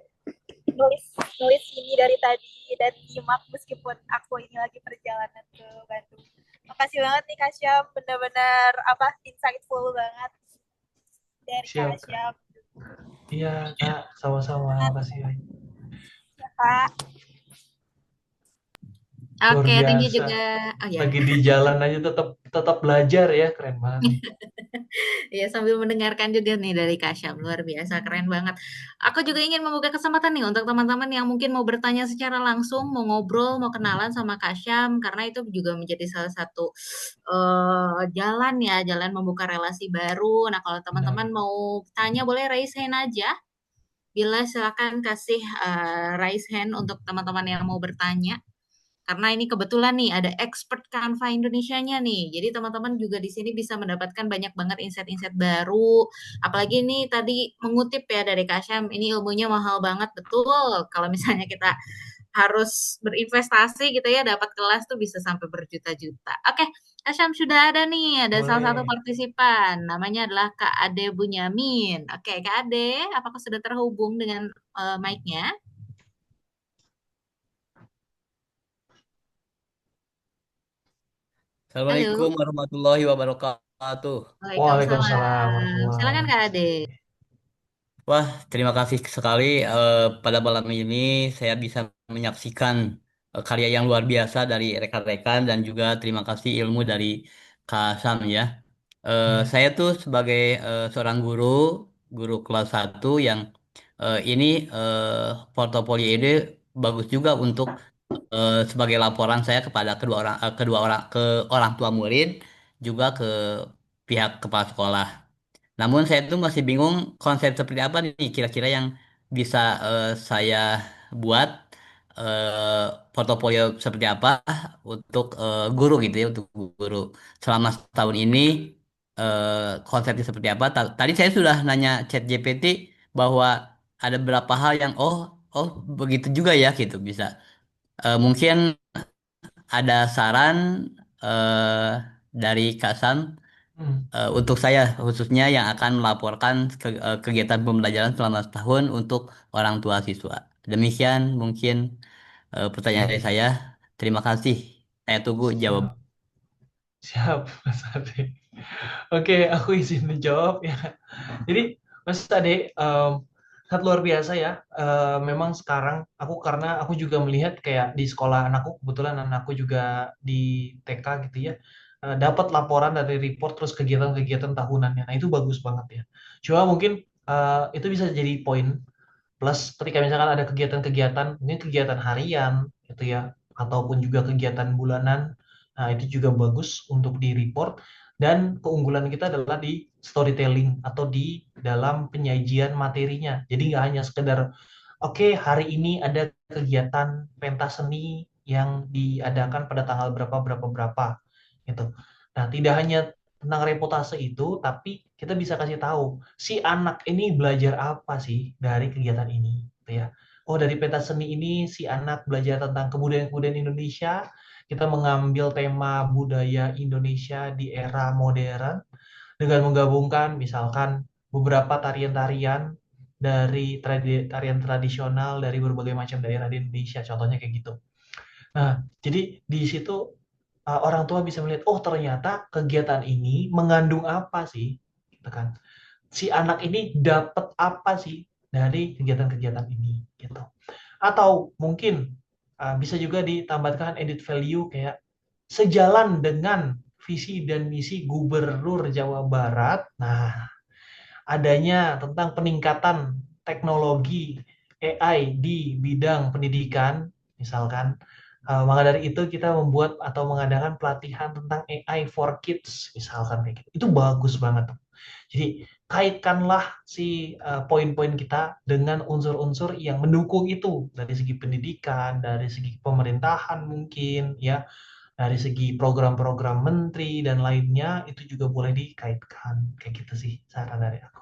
nulis nulis ini dari tadi dan nyimak meskipun aku ini lagi perjalanan ke Bandung. Makasih banget nih Kak Syam, benar-benar insightful banget dari Siap, Kak Kak. Syam. Iya, Kak. Sama-sama. Makasih. Ya, Kak. Luar Oke, thank you biasa. juga. Oh ya. Lagi di jalan aja tetap belajar ya. Keren banget. Ya, sambil mendengarkan juga nih dari Kak Syam, luar biasa, keren banget. Aku juga ingin membuka kesempatan nih untuk teman-teman yang mungkin mau bertanya secara langsung, mau ngobrol, mau kenalan sama Kak Syam, karena itu juga menjadi salah satu jalan ya, jalan membuka relasi baru. Nah, kalau teman-teman Benar. mau tanya, boleh raise hand aja. Bila silakan kasih raise hand untuk teman-teman yang mau bertanya. Karena ini kebetulan nih ada expert Canva Indonesianya nih. Jadi teman-teman juga di sini bisa mendapatkan banyak banget insight-insight baru. Apalagi nih tadi mengutip ya dari Kak Syam, ini ilmunya mahal banget betul. Kalau misalnya kita harus berinvestasi gitu ya, dapat kelas tuh bisa sampai berjuta-juta. Oke, Asyam sudah ada nih, ada salah satu Boleh. partisipan, namanya adalah Kak Ade Bunyamin. Oke, Kak Ade, apakah sudah terhubung dengan mic-nya? Assalamualaikum Halo, warahmatullahi wabarakatuh. Waalaikumsalam Waalaikumsalam. warahmatullahi Silakan Kak Ade. wabarakatuh. Wah, terima kasih sekali pada malam ini saya bisa menyaksikan karya yang luar biasa dari rekan-rekan dan juga terima kasih ilmu dari Kak Sam ya. Ya. Saya tuh sebagai seorang guru kelas 1 yang ini portofolio ini bagus juga untuk sebagai laporan saya kepada ke orang tua murid juga ke pihak kepala sekolah. Namun saya tuh masih bingung konsep seperti apa nih kira-kira yang bisa saya buat portofolio seperti apa untuk guru gitu ya untuk guru selama setahun ini konsepnya seperti apa. Tadi saya sudah nanya ChatGPT bahwa ada beberapa hal yang oh begitu juga ya gitu bisa. Mungkin ada saran eh, dari Kak Sam Hmm. untuk saya khususnya yang akan melaporkan kegiatan pembelajaran selama setahun untuk orang tua siswa. Demikian mungkin pertanyaan dari saya. Terima kasih. Saya tunggu jawaban. Siap, siap, Mas Ade. Oke, aku izin menjawab ya. Jadi, Mas Ade, sangat luar biasa ya. Memang sekarang karena aku juga melihat kayak di sekolah anakku, kebetulan anakku juga di TK gitu ya, dapat laporan dari report terus kegiatan-kegiatan tahunannya. Nah, itu bagus banget ya. Cuma mungkin itu bisa jadi poin plus ketika misalkan ada kegiatan-kegiatan, ini kegiatan harian gitu ya, ataupun juga kegiatan bulanan, nah itu juga bagus untuk di-report dan keunggulan kita adalah di storytelling atau di dalam penyajian materinya. Jadi nggak hanya sekedar, oke, hari ini ada kegiatan pentas seni yang diadakan pada tanggal berapa, berapa, berapa, gitu. Nah, tidak hanya tentang reputase itu, tapi kita bisa kasih tahu si anak ini belajar apa sih dari kegiatan ini, gitu ya. Oh, dari pentas seni ini si anak belajar tentang kebudayaan-kebudayaan Indonesia. Kita mengambil tema budaya Indonesia di era modern dengan menggabungkan misalkan beberapa tarian-tarian dari tarian tradisional dari berbagai macam daerah di Indonesia, contohnya kayak gitu. Nah, jadi di situ orang tua bisa melihat, oh ternyata kegiatan ini mengandung apa sih, gitu kan? Si anak ini dapat apa sih dari kegiatan-kegiatan ini, gitu. Atau mungkin bisa juga ditambahkan edit value kayak sejalan dengan visi dan misi Gubernur Jawa Barat. Nah, adanya tentang peningkatan teknologi AI di bidang pendidikan, misalkan. Maka dari itu kita membuat atau mengadakan pelatihan tentang AI for Kids, misalkan kayak gitu. Itu bagus banget. Jadi kaitkanlah si poin-poin kita dengan unsur-unsur yang mendukung itu dari segi pendidikan, dari segi pemerintahan mungkin ya, dari segi program-program menteri dan lainnya itu juga boleh dikaitkan kayak gitu sih saran dari aku.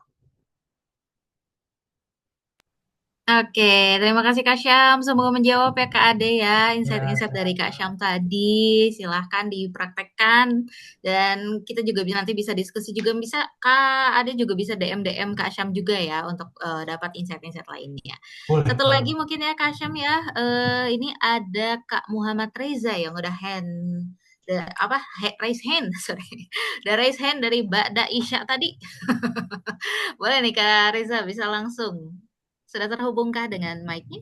Oke, terima kasih Kak Syam. Semoga menjawab ya Kak Ade ya, Ya, insight-insight dari Kak sama-sama. Syam tadi. Silahkan dipraktekkan dan kita juga nanti bisa diskusi juga bisa Kak Ade juga bisa DM Kak Syam juga ya untuk dapat insight-insight lainnya. Boleh, Satu boleh. lagi mungkin ya Kak Syam ya, ini ada Kak Muhammad Reza yang udah raise hand sorry, udah raise hand dari Mbak Daisha tadi. Boleh nih Kak Reza bisa langsung. Sudah terhubungkah dengan mic-nya?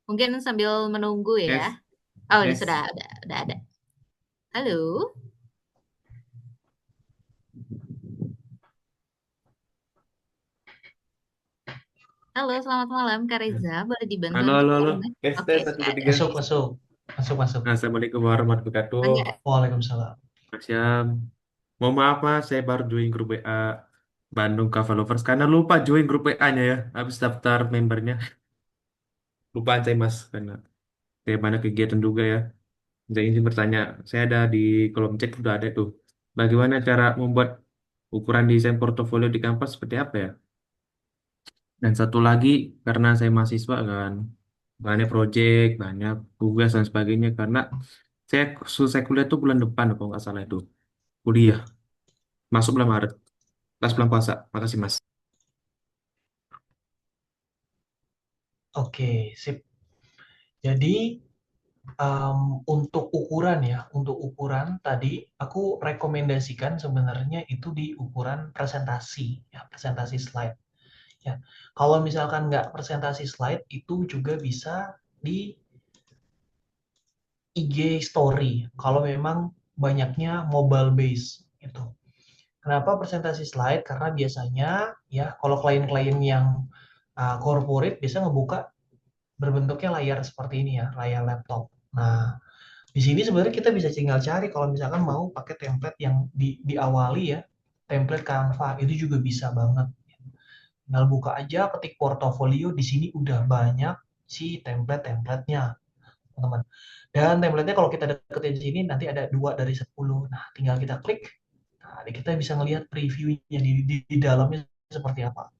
Mungkin sambil menunggu ya. Yes, Oh, ini yes. udah ada. Halo. Halo, selamat malam Kak Reza. Boleh dibantu Halo, untuk halo, halo. sharing? Tes, Oke, tes, satu, sudah dua, ada. tiga. Masuk, masuk. Masuk, masuk. Assalamualaikum warahmatullahi wabarakatuh. Enggak. Waalaikumsalam. Mas Syam. Mohon maaf, Mas. Saya baru join grup WA Bandung Kava Lovers. Karena lupa join grup WA-nya ya. Habis daftar membernya. Lupaan saya, Mas. Karena saya banyak kegiatan juga ya. Saya ingin bertanya. Saya ada di kolom chat, sudah ada tuh. Bagaimana cara membuat ukuran desain portofolio di Canvas seperti apa ya? Dan satu lagi, karena saya mahasiswa kan, banyak project, banyak tugas dan sebagainya. Karena saya selesai kuliah tuh bulan depan, kalau nggak salah itu. Kuliah, masuk bulan Maret, pas bulan puasa. Makasih, Mas. Oke, sip. Jadi untuk ukuran ya, untuk ukuran tadi aku rekomendasikan sebenarnya itu di ukuran presentasi, ya, presentasi slide. Ya, kalau misalkan nggak presentasi slide itu juga bisa di IG Story. Kalau memang banyaknya mobile base itu. Kenapa presentasi slide? Karena biasanya ya kalau klien-klien yang corporate bisa ngebuka berbentuknya layar seperti ini ya, layar laptop. Nah, di sini sebenarnya kita bisa tinggal cari kalau misalkan mau pakai template yang diawali ya, template Canva itu juga bisa banget. Tinggal buka aja, ketik portofolio, di sini udah banyak si template-templatenya, teman-teman. Dan template-nya kalau kita deketin di sini nanti ada 2 dari 10. Nah, tinggal kita klik. Nah, kita bisa melihat previewnya di dalamnya seperti apa.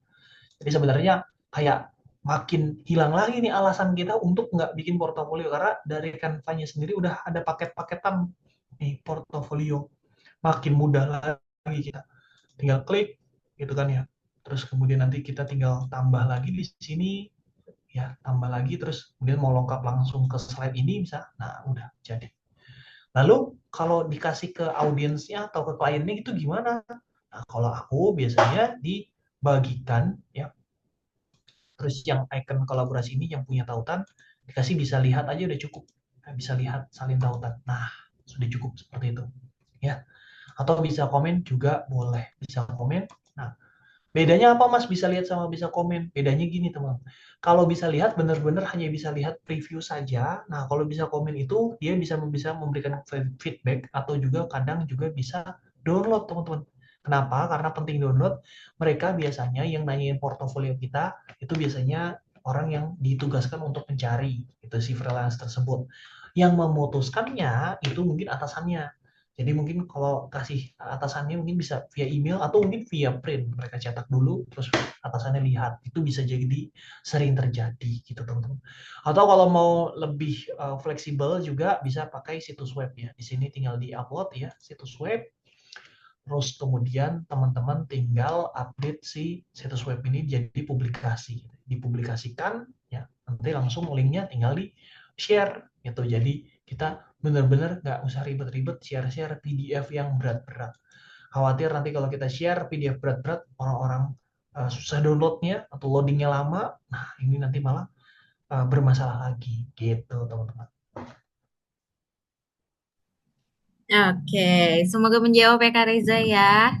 Jadi sebenarnya kayak makin hilang lagi nih alasan kita untuk nggak bikin portofolio karena dari Canva-nya sendiri udah ada paket-paketan nih portofolio. Makin mudah lagi kita tinggal klik gitu kan ya. Terus kemudian nanti kita tinggal tambah lagi di sini ya, tambah lagi terus kemudian mau lengkap langsung ke slide ini bisa. Nah, udah jadi. Lalu kalau dikasih ke audiensnya atau ke kliennya itu gimana? Nah, kalau aku biasanya dibagikan ya, terus yang icon kolaborasi ini yang punya tautan dikasih bisa lihat aja udah cukup. Nah, bisa lihat salin tautan. Nah, sudah cukup seperti itu. Ya. Atau bisa komen juga boleh. Bisa komen. Nah, bedanya apa Mas bisa lihat sama bisa komen? Bedanya gini teman. Kalau bisa lihat benar-benar hanya bisa lihat preview saja. Nah, kalau bisa komen itu dia bisa memberikan feedback atau juga kadang juga bisa download teman-teman. Kenapa? Karena penting download. Mereka biasanya yang nanyain portofolio kita itu biasanya orang yang ditugaskan untuk mencari itu si freelance tersebut. Yang memutuskannya itu mungkin atasannya. Jadi mungkin kalau kasih atasannya mungkin bisa via email atau mungkin via print. Mereka cetak dulu, terus atasannya lihat. Itu bisa jadi sering terjadi gitu teman-teman. Atau kalau mau lebih fleksibel juga bisa pakai situs web ya. Di sini tinggal di-upload ya situs web. Terus kemudian teman-teman tinggal update si situs web ini jadi publikasi. Dipublikasikan ya, nanti langsung linknya tinggal di share gitu. Jadi kita benar-benar nggak usah ribet-ribet share-share PDF yang berat-berat. Khawatir nanti kalau kita share PDF berat-berat orang-orang susah downloadnya atau loadingnya lama. Nah ini nanti malah bermasalah lagi gitu teman-teman. Oke, semoga menjawab ya Kak Reza ya.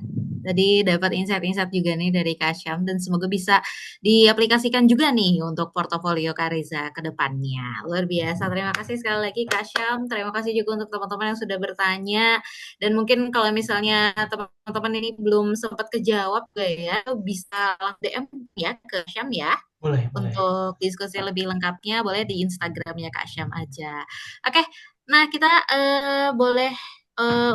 Tadi dapat insight-insight juga nih dari Kak Syam dan semoga bisa diaplikasikan juga nih untuk portofolio Kak Reza ke depannya. Luar biasa. Terima kasih sekali lagi Kak Syam. Terima kasih juga untuk teman-teman yang sudah bertanya. Dan mungkin kalau misalnya teman-teman ini belum sempat kejawab ya, bisa DM ya ke Syam ya. Boleh, boleh. Untuk diskusi lebih lengkapnya boleh di Instagramnya Kak Syam aja. Oke, nah kita boleh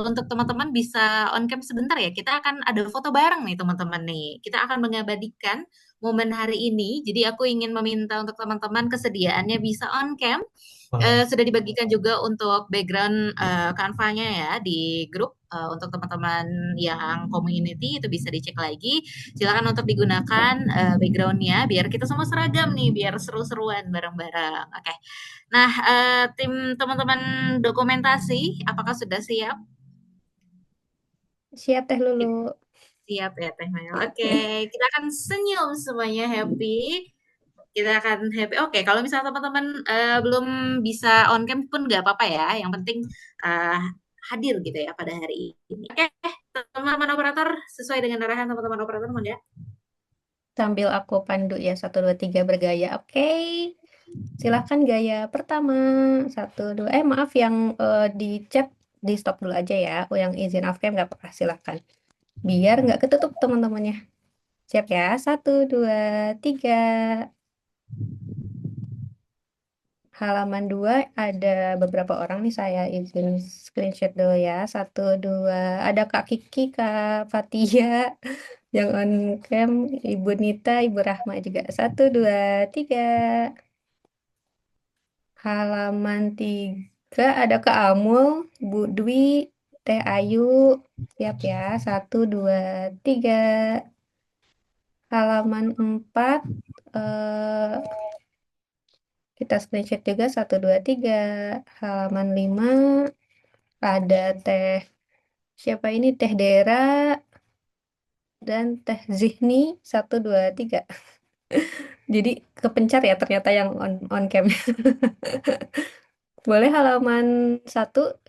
untuk teman-teman bisa on cam sebentar ya. Kita akan ada foto bareng nih teman-teman nih. Kita akan mengabadikan momen hari ini. Jadi aku ingin meminta untuk teman-teman kesediaannya bisa on cam. Sudah dibagikan juga untuk background Canva-nya ya di grup untuk teman-teman yang community itu bisa dicek lagi. Silakan untuk digunakan background-nya biar kita semua seragam nih, biar seru-seruan bareng-bareng. Oke. Nah, tim teman-teman dokumentasi, apakah sudah siap? Siap Teh Lulu. Siap ya Teh Mel. Oke, kita akan senyum semuanya happy. Kita akan happy. Oke, kalau misalnya teman-teman belum bisa on cam pun nggak apa-apa ya. Yang penting hadir gitu ya pada hari ini. Oke, teman-teman operator sesuai dengan arahan teman-teman operator ya. Sambil aku pandu ya 1, 2, 3 bergaya. Oke. Silahkan gaya pertama. 1, 2. Maaf yang di chat di stop dulu aja ya. Yang izin off cam nggak apa-apa. Silahkan. Biar nggak ketutup teman-temannya. Siap ya. 1, 2, 3. Halaman 2 ada beberapa orang nih saya izin screenshot dulu ya. 1, 2. Ada Kak Kiki, Kak Fatia, Yang on cam Ibu Nita, Ibu Rahma juga. 1, 2, 3. Halaman 3 ada Kak Amul, Bu Dwi, Teh Ayu. Siap ya. 1, 2, 3. Halaman 4 eh, kita screenshot juga. 1, 2, 3. Halaman 5 ada Teh siapa ini? Teh Dera dan Teh Zihni. 1, 2, 3. Jadi kepencar ya ternyata yang on cam. Boleh halaman 1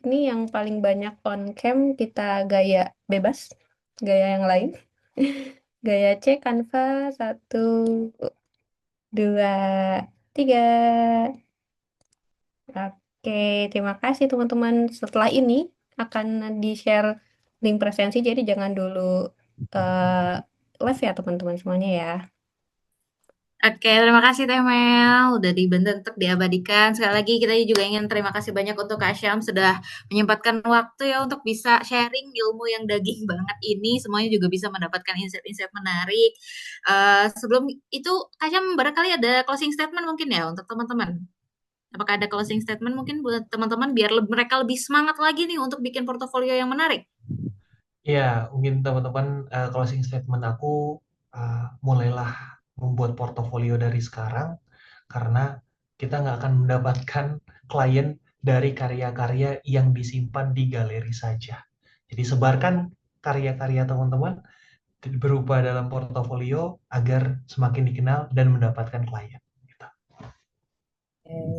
ini yang paling banyak on cam kita gaya bebas, gaya yang lain. Gaya C Canva. 1, 2, 3. Oke, terima kasih teman-teman. Setelah ini akan di-share link presensi, jadi jangan dulu eh, live ya teman-teman semuanya ya. Oke, terima kasih Teh Mel udah dibantu untuk diabadikan. Sekali lagi kita juga ingin terima kasih banyak untuk Kak Syam sudah menyempatkan waktu ya untuk bisa sharing ilmu yang daging banget ini. Semuanya juga bisa mendapatkan insight-insight menarik. Sebelum itu Kak Syam barangkali ada closing statement mungkin ya untuk teman-teman. Apakah ada closing statement mungkin buat teman-teman biar mereka lebih semangat lagi nih untuk bikin portofolio yang menarik? Ya, mungkin teman-teman closing statement aku mulailah membuat portofolio dari sekarang karena kita nggak akan mendapatkan klien dari karya-karya yang disimpan di galeri saja. Jadi sebarkan karya-karya teman-teman berupa dalam portofolio agar semakin dikenal dan mendapatkan klien. Gitu.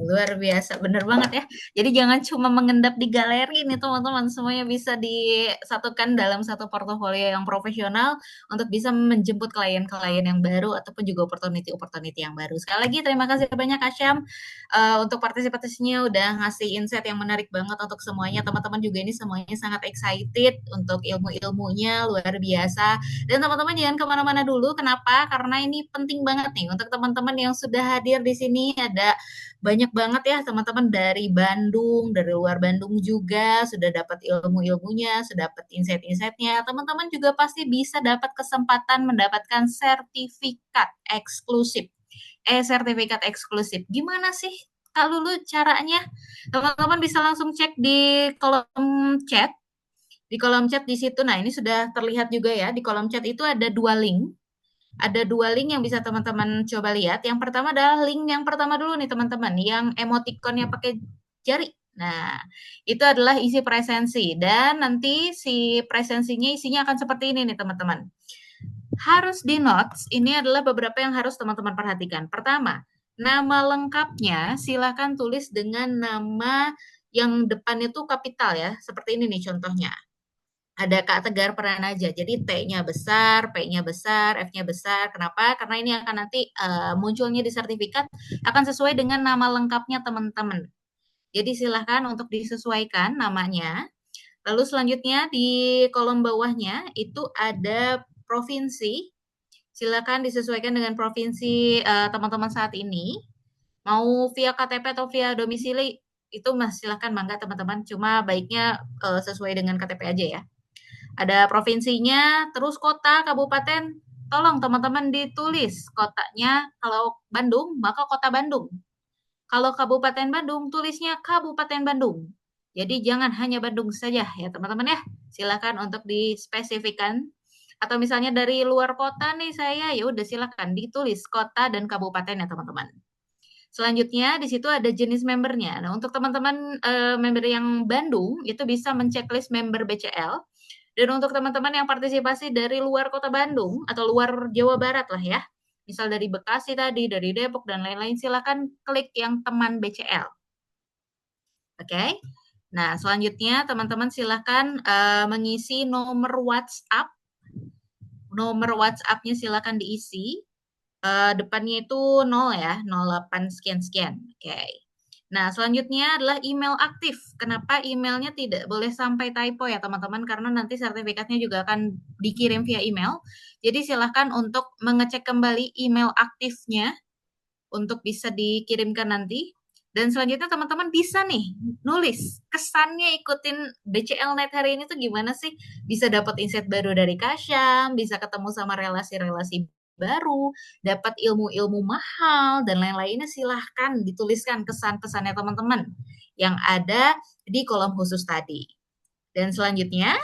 Luar biasa, bener banget ya. Jadi jangan cuma mengendap di galeri nih teman-teman, semuanya bisa disatukan dalam satu portofolio yang profesional untuk bisa menjemput klien-klien yang baru ataupun juga opportunity yang baru. Sekali lagi terima kasih banyak Kak Syam untuk partisipasinya udah ngasih insight yang menarik banget untuk semuanya. Teman-teman juga ini semuanya sangat excited untuk ilmu-ilmunya luar biasa. Dan teman-teman jangan kemana-mana dulu. Kenapa? Karena ini penting banget nih untuk teman-teman yang sudah hadir di sini. Ada banyak banget ya teman-teman dari Bandung, dari luar Bandung juga sudah dapat ilmu-ilmunya, sudah dapat insight-insightnya. Teman-teman juga pasti bisa dapat kesempatan mendapatkan sertifikat eksklusif. Sertifikat eksklusif. Gimana sih Kak Lulu caranya? Teman-teman bisa langsung cek di kolom chat. Di kolom chat di situ, nah ini sudah terlihat juga ya, di kolom chat itu ada 2 link. Ada 2 link yang bisa teman-teman coba lihat. Yang pertama adalah link yang pertama dulu nih teman-teman, yang emoticonnya pakai jari. Nah, itu adalah isi presensi dan nanti si presensinya isinya akan seperti ini nih teman-teman. Harus di notes, ini adalah beberapa yang harus teman-teman perhatikan. Pertama, nama lengkapnya silakan tulis dengan nama yang depannya tuh kapital ya, seperti ini nih contohnya. Ada Kak Tegar Pranaja. Jadi T-nya besar, P-nya besar, F-nya besar. Kenapa? Karena ini akan nanti munculnya di sertifikat akan sesuai dengan nama lengkapnya teman-teman. Jadi silahkan untuk disesuaikan namanya. Lalu selanjutnya di kolom bawahnya itu ada provinsi. Silakan disesuaikan dengan provinsi teman-teman saat ini. Mau via KTP atau via domisili itu silahkan mangga teman-teman. Cuma baiknya sesuai dengan KTP aja ya. Ada provinsinya, terus kota, kabupaten. Tolong teman-teman ditulis kotanya. Kalau Bandung, maka kota Bandung. Kalau Kabupaten Bandung, tulisnya Kabupaten Bandung. Jadi jangan hanya Bandung saja ya teman-teman ya. Silakan untuk dispesifikan. Atau misalnya dari luar kota nih saya, ya udah silakan ditulis kota dan kabupaten ya teman-teman. Selanjutnya di situ ada jenis membernya. Nah, untuk teman-teman member yang Bandung itu bisa menceklis member BCL. Dan untuk teman-teman yang partisipasi dari luar kota Bandung atau luar Jawa Barat lah ya, misal dari Bekasi tadi, dari Depok dan lain-lain, silakan klik yang teman BCL. Oke. Nah, selanjutnya teman-teman silakan mengisi nomor WhatsApp. Nomor WhatsApp-nya silakan diisi. Depannya itu 0 ya, 08 sekian-sekian. Oke. Nah, selanjutnya adalah email aktif. Kenapa emailnya tidak boleh sampai typo ya teman-teman? Karena nanti sertifikatnya juga akan dikirim via email. Jadi silahkan untuk mengecek kembali email aktifnya untuk bisa dikirimkan nanti. Dan selanjutnya teman-teman bisa nih nulis kesannya ikutin BCL Night hari ini tuh gimana sih? Bisa dapat insight baru dari Kasyam, bisa ketemu sama relasi-relasi baru, dapat ilmu-ilmu mahal, dan lain-lainnya. Silahkan dituliskan kesan-pesannya teman-teman yang ada di kolom khusus tadi. Dan selanjutnya,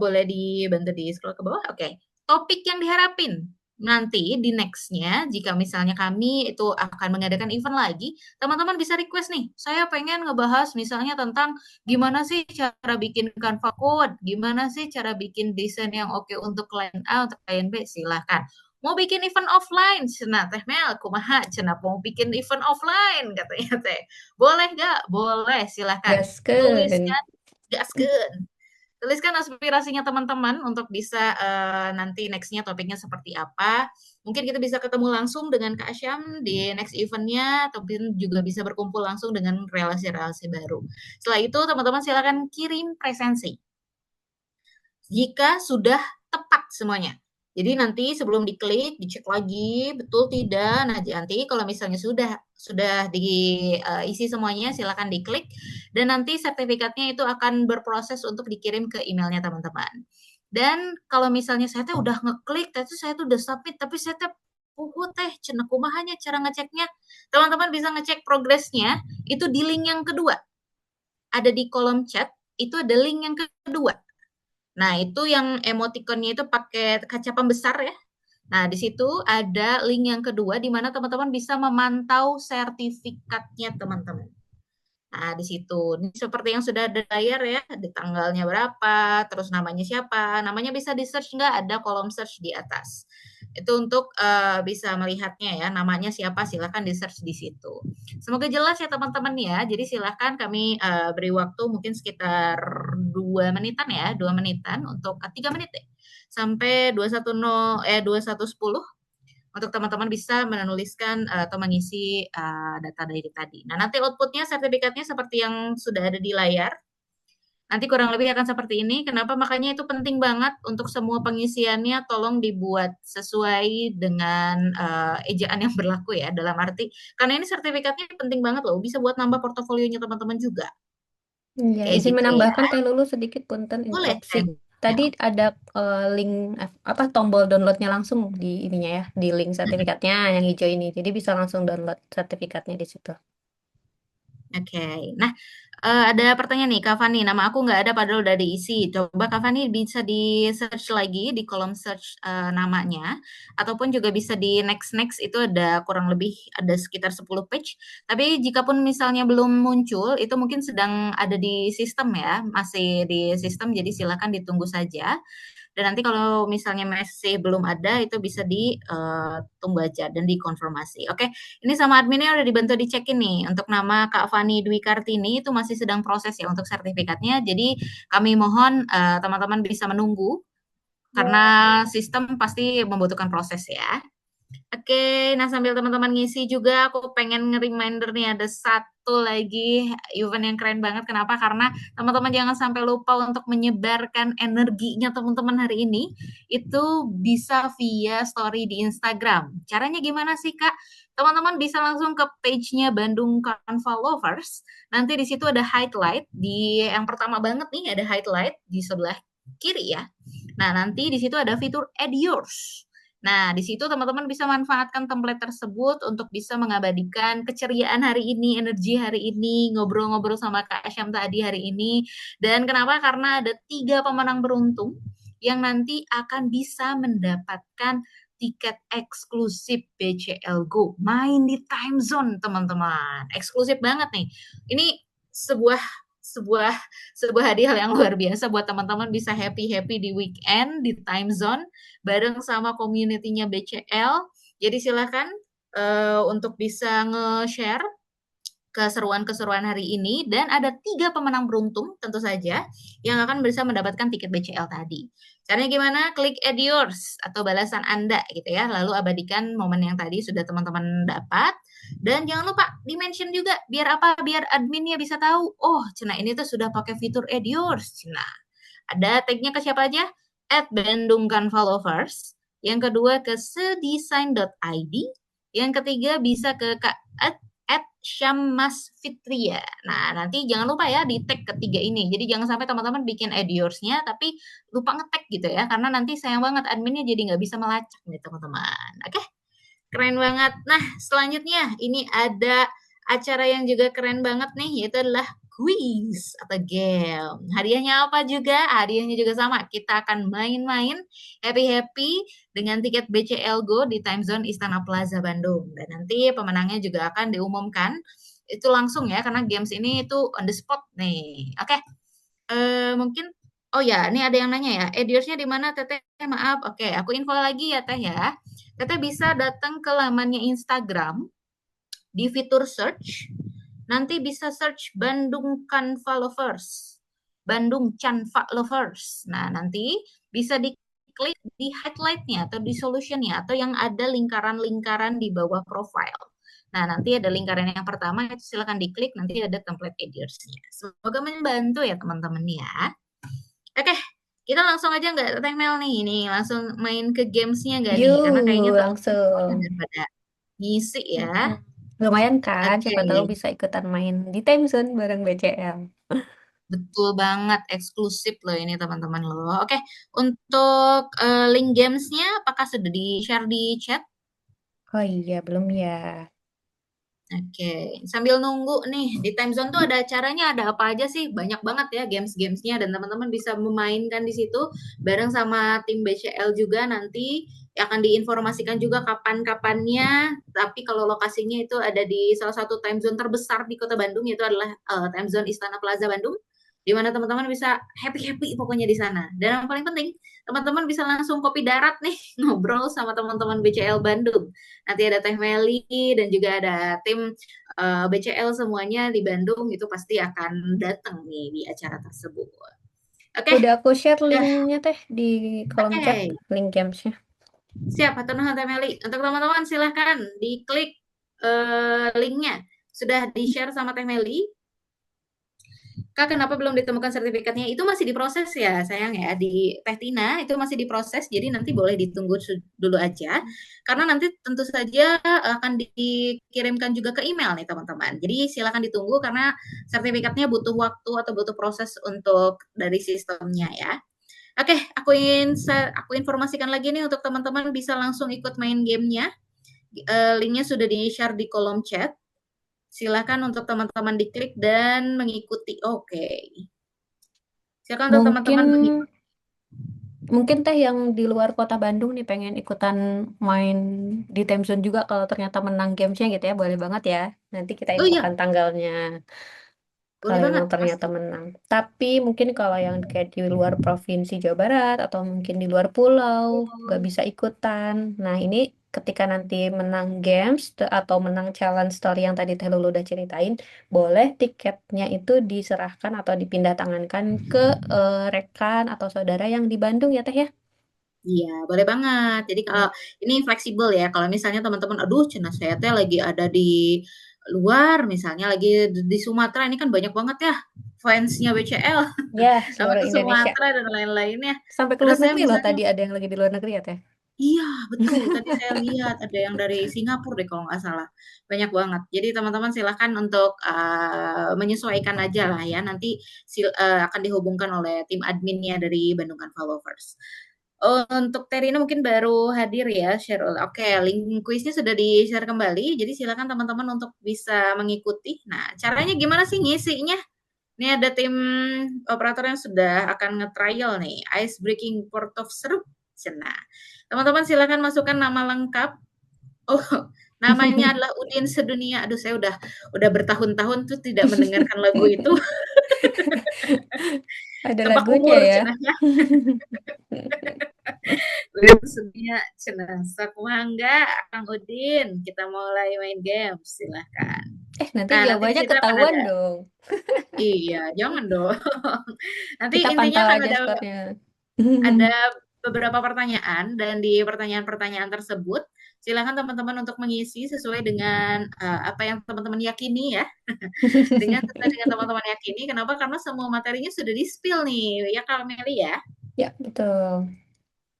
boleh dibantu di scroll ke bawah. Oke, topik yang diharapin. Nanti di next-nya, jika misalnya kami itu akan mengadakan event lagi, teman-teman bisa request nih, saya pengen ngebahas misalnya tentang gimana sih cara bikin Canva code, gimana sih cara bikin desain yang oke untuk klien A, untuk klien B, silahkan. Mau bikin event offline, cenah teh Mel, kumaha, cenah mau bikin event offline, katanya teh. Boleh nggak? Boleh, silahkan. Gaskeun. Tuliskan, gaskeun. Tuliskan aspirasinya teman-teman untuk bisa nanti next-nya topiknya seperti apa. Mungkin kita bisa ketemu langsung dengan Kak Syam di next event-nya, atau juga bisa berkumpul langsung dengan relasi-relasi baru. Setelah itu teman-teman silakan kirim presensi jika sudah tepat semuanya. Jadi nanti sebelum diklik, dicek lagi betul tidak. Nah, nanti kalau misalnya sudah diisi semuanya, silakan diklik dan nanti sertifikatnya itu akan berproses untuk dikirim ke emailnya teman-teman. Dan kalau misalnya saya tuh udah ngeklik, saya tuh udah submit, tapi saya tuh cenah kumahanya cara ngeceknya. Teman-teman bisa ngecek progresnya itu di link yang kedua. Ada di kolom chat, itu ada link yang kedua. Nah, itu yang emoticonnya itu pakai kaca pembesar ya. Nah, di situ ada link yang kedua di mana teman-teman bisa memantau sertifikatnya teman-teman. Nah, di situ. Ini seperti yang sudah ada layar ya, di tanggalnya berapa, terus namanya siapa. Namanya bisa di-search nggak? Ada kolom search di atas. Itu untuk bisa melihatnya ya, namanya siapa, silakan di-search di situ. Semoga jelas ya teman-teman ya. Jadi silakan kami beri waktu mungkin sekitar 2 menitan ya, 2 menitan untuk 3 menit deh. Sampai 2110 untuk teman-teman bisa menuliskan atau mengisi data dari tadi. Nah, nanti outputnya sertifikatnya seperti yang sudah ada di layar. Nanti kurang lebih akan seperti ini. Kenapa? Makanya itu penting banget untuk semua pengisiannya tolong dibuat sesuai dengan ejaan yang berlaku ya. Dalam arti, karena ini sertifikatnya penting banget loh. Bisa buat nambah portofolionya teman-teman juga. Ya, Kayak izin gitu ya. menambahkan Teh Lulu sedikit punten Boleh. interupsi. Tadi ada link tombol downloadnya langsung di ininya ya, di link sertifikatnya yang hijau ini. Jadi bisa langsung download sertifikatnya di situ. Oke. Nah, ada pertanyaan nih, Kak Fani. Nama aku nggak ada padahal udah diisi. Coba Kak Fani bisa di-search lagi di kolom search namanya. Ataupun juga bisa di next itu ada kurang lebih ada sekitar 10 page. Tapi jikapun misalnya belum muncul, itu mungkin sedang ada di sistem ya. Masih di sistem, jadi silakan ditunggu saja. Dan nanti kalau misalnya masih belum ada, itu bisa ditunggu aja dan dikonfirmasi. Oke, ini sama adminnya udah dibantu dicekin nih. Untuk nama Kak Fani Dwi Kartini itu masih sedang proses ya untuk sertifikatnya. Jadi kami mohon teman-teman bisa menunggu karena sistem pasti membutuhkan proses ya. Oke, nah sambil teman-teman ngisi juga, aku pengen nge-reminder nih ada satu lagi event yang keren banget. Kenapa? Karena teman-teman jangan sampai lupa untuk menyebarkan energinya teman-teman hari ini. Itu bisa via story di Instagram. Caranya gimana sih, Kak? Teman-teman bisa langsung ke page-nya Bandung Canva Lovers. Nanti di situ ada highlight. Di yang pertama banget nih ada highlight di sebelah kiri ya. Nah, nanti di situ ada fitur Add Yours. Nah, di situ teman-teman bisa manfaatkan template tersebut untuk bisa mengabadikan keceriaan hari ini, energi hari ini, ngobrol-ngobrol sama Kak Asyam tadi hari ini. Dan kenapa? Karena ada 3 pemenang beruntung yang nanti akan bisa mendapatkan tiket eksklusif BCL Go. Main di time zone, teman-teman. Eksklusif banget nih. Ini sebuah hadiah yang luar biasa buat teman-teman bisa happy di weekend di time zone bareng sama community-nya BCL. Jadi silakan untuk bisa nge-share keseruan-keseruan hari ini dan ada 3 pemenang beruntung tentu saja yang akan bisa mendapatkan tiket BCL tadi. Caranya gimana? Klik Add Yours atau balasan Anda gitu ya. Lalu abadikan momen yang tadi sudah teman-teman dapat. Dan jangan lupa di-mention juga biar apa? Biar adminnya bisa tahu. Oh, cenah ini tuh sudah pakai fitur Add Yours. Cenah. Ada tagnya ke siapa aja? @bandungcanvalovers. Yang kedua ke sedesign.id. Yang ketiga bisa ke Syammas Fitria. Nah, nanti jangan lupa ya di tag ketiga ini. Jadi jangan sampai teman-teman bikin endorse-nya tapi lupa nge-tag gitu ya. Karena nanti sayang banget adminnya jadi nggak bisa melacak nih teman-teman. Oke, keren banget. Nah, selanjutnya ini ada acara yang juga keren banget nih, yaitu adalah quiz atau game. Hadiahnya apa juga? Hadiahnya juga sama. Kita akan main-main happy-happy dengan tiket BCL Go di Time Zone Istana Plaza Bandung. Dan nanti pemenangnya juga akan diumumkan itu langsung ya, karena games ini itu on the spot nih. Oke, mungkin oh ya, ini ada yang nanya ya, endorse-nya di mana Teteh? Maaf. Oke, aku info lagi ya Teh ya. Teteh bisa datang ke lamannya Instagram di fitur search. Nanti bisa search Bandung Canva Lovers. Bandung Canva Lovers. Nah, nanti bisa diklik di highlight-nya atau di solution-nya atau yang ada lingkaran-lingkaran di bawah profile. Nah, nanti ada lingkaran yang pertama, itu silakan diklik, nanti ada template endorse-nya. Semoga membantu ya teman-teman ya. Oke, kita langsung aja nggak Teh Mel nih, ini langsung main ke gamesnya nggak nih? Karena kayaknya Yuk, teman-teman langsung. daripada ngisi ya. Lumayan kan, Oke, siapa tahu bisa ikutan main di time zone bareng BCL. betul banget, eksklusif loh ini teman-teman loh. Oke, untuk link gamesnya apakah sudah di-share di chat? Oh iya, belum ya. Oke, sambil nunggu nih, di time zone tuh ada acaranya, ada apa aja sih? Banyak banget ya games-gamesnya, dan teman-teman bisa memainkan di situ bareng sama tim BCL juga nanti akan diinformasikan juga kapan-kapannya. Tapi kalau lokasinya itu ada di salah satu time zone terbesar di Kota Bandung, yaitu adalah time zone Istana Plaza Bandung, di mana teman-teman bisa happy-happy pokoknya di sana. Dan yang paling penting, teman-teman bisa langsung kopi darat nih, ngobrol sama teman-teman BCL Bandung. Nanti ada Teh Meli dan juga ada tim BCL semuanya di Bandung, itu pasti akan datang nih di acara tersebut. Oke, Udah aku share ya, linknya teh di kolom chat, oke. link gamesnya. Siap, hatur nuhun Teh Meli. Untuk teman-teman silahkan diklik linknya. Sudah di-share sama Teh Meli. Kak, kenapa belum ditemukan sertifikatnya? Itu masih diproses ya, sayang ya. Di Teh Tina itu masih diproses, jadi nanti boleh ditunggu dulu aja. Karena nanti tentu saja akan dikirimkan juga ke email nih teman-teman. Jadi silakan ditunggu karena sertifikatnya butuh waktu atau butuh proses untuk dari sistemnya ya. Oke, aku informasikan lagi nih untuk teman-teman bisa langsung ikut main gamenya. Linknya sudah di-share di kolom chat. Silakan untuk teman-teman diklik dan mengikuti. Oke. Silakan untuk teman-teman mengikuti. Mungkin teh yang di luar kota Bandung nih pengen ikutan main di time zone juga kalau ternyata menang gamesnya gitu ya, boleh banget ya. Nanti kita Oh iya, infokan tanggalnya. boleh Kalau banget. memang ternyata Pasti. menang. Tapi mungkin kalau yang kayak di luar provinsi Jawa Barat atau mungkin di luar pulau nggak bisa ikutan. Nah ini ketika nanti menang games atau menang challenge story yang tadi Teh Lulu udah ceritain, boleh tiketnya itu diserahkan atau dipindah tangankan ke rekan atau saudara yang di Bandung ya Teh ya. Iya, boleh banget. Jadi kalau ini fleksibel ya. Kalau misalnya teman-teman, aduh, cenah saya teh lagi ada di luar, misalnya lagi di Sumatera, ini kan banyak banget ya fansnya BCL, Ya, sama seluruh ke Indonesia. Sumatera dan lain-lainnya. Sampai ke Terus luar saya negeri loh misalnya, tadi ada yang lagi di luar negeri ya Teh. iya betul, tadi saya lihat ada yang dari Singapura deh kalau nggak salah. Banyak banget. Jadi teman-teman silahkan untuk menyesuaikan aja lah ya. Nanti akan dihubungkan oleh tim adminnya dari Bandung Canva Lovers. Untuk Terina mungkin baru hadir ya, share. Oke, link kuisnya sudah di-share kembali, jadi silakan teman-teman untuk bisa mengikuti. Nah, caranya gimana sih ngisinya? Ini ada tim operator yang sudah akan nge-trial nih, Ice Breaking Port of Serup. Nah, teman-teman silakan masukkan nama lengkap. Oh, namanya adalah Udin Sedunia. Aduh, saya udah bertahun-tahun tuh tidak mendengarkan lagu itu. Ada Tempat lagunya umur ya. cenahnya. Udin Sedunia cenah. Sok mangga, Kang Udin. Kita mulai main game, silahkan. Nanti Nah, nanti di jawabannya situ akan ketahuan ada. dong. Iya, jangan dong. Nanti Kita intinya pantau akan aja ada skornya. beberapa pertanyaan dan di pertanyaan-pertanyaan tersebut silakan teman-teman untuk mengisi sesuai dengan apa yang teman-teman yakini ya. Sesuai dengan teman-teman yakini. Kenapa? Karena semua materinya sudah di-spill nih, ya Kak Meli ya. Ya, betul.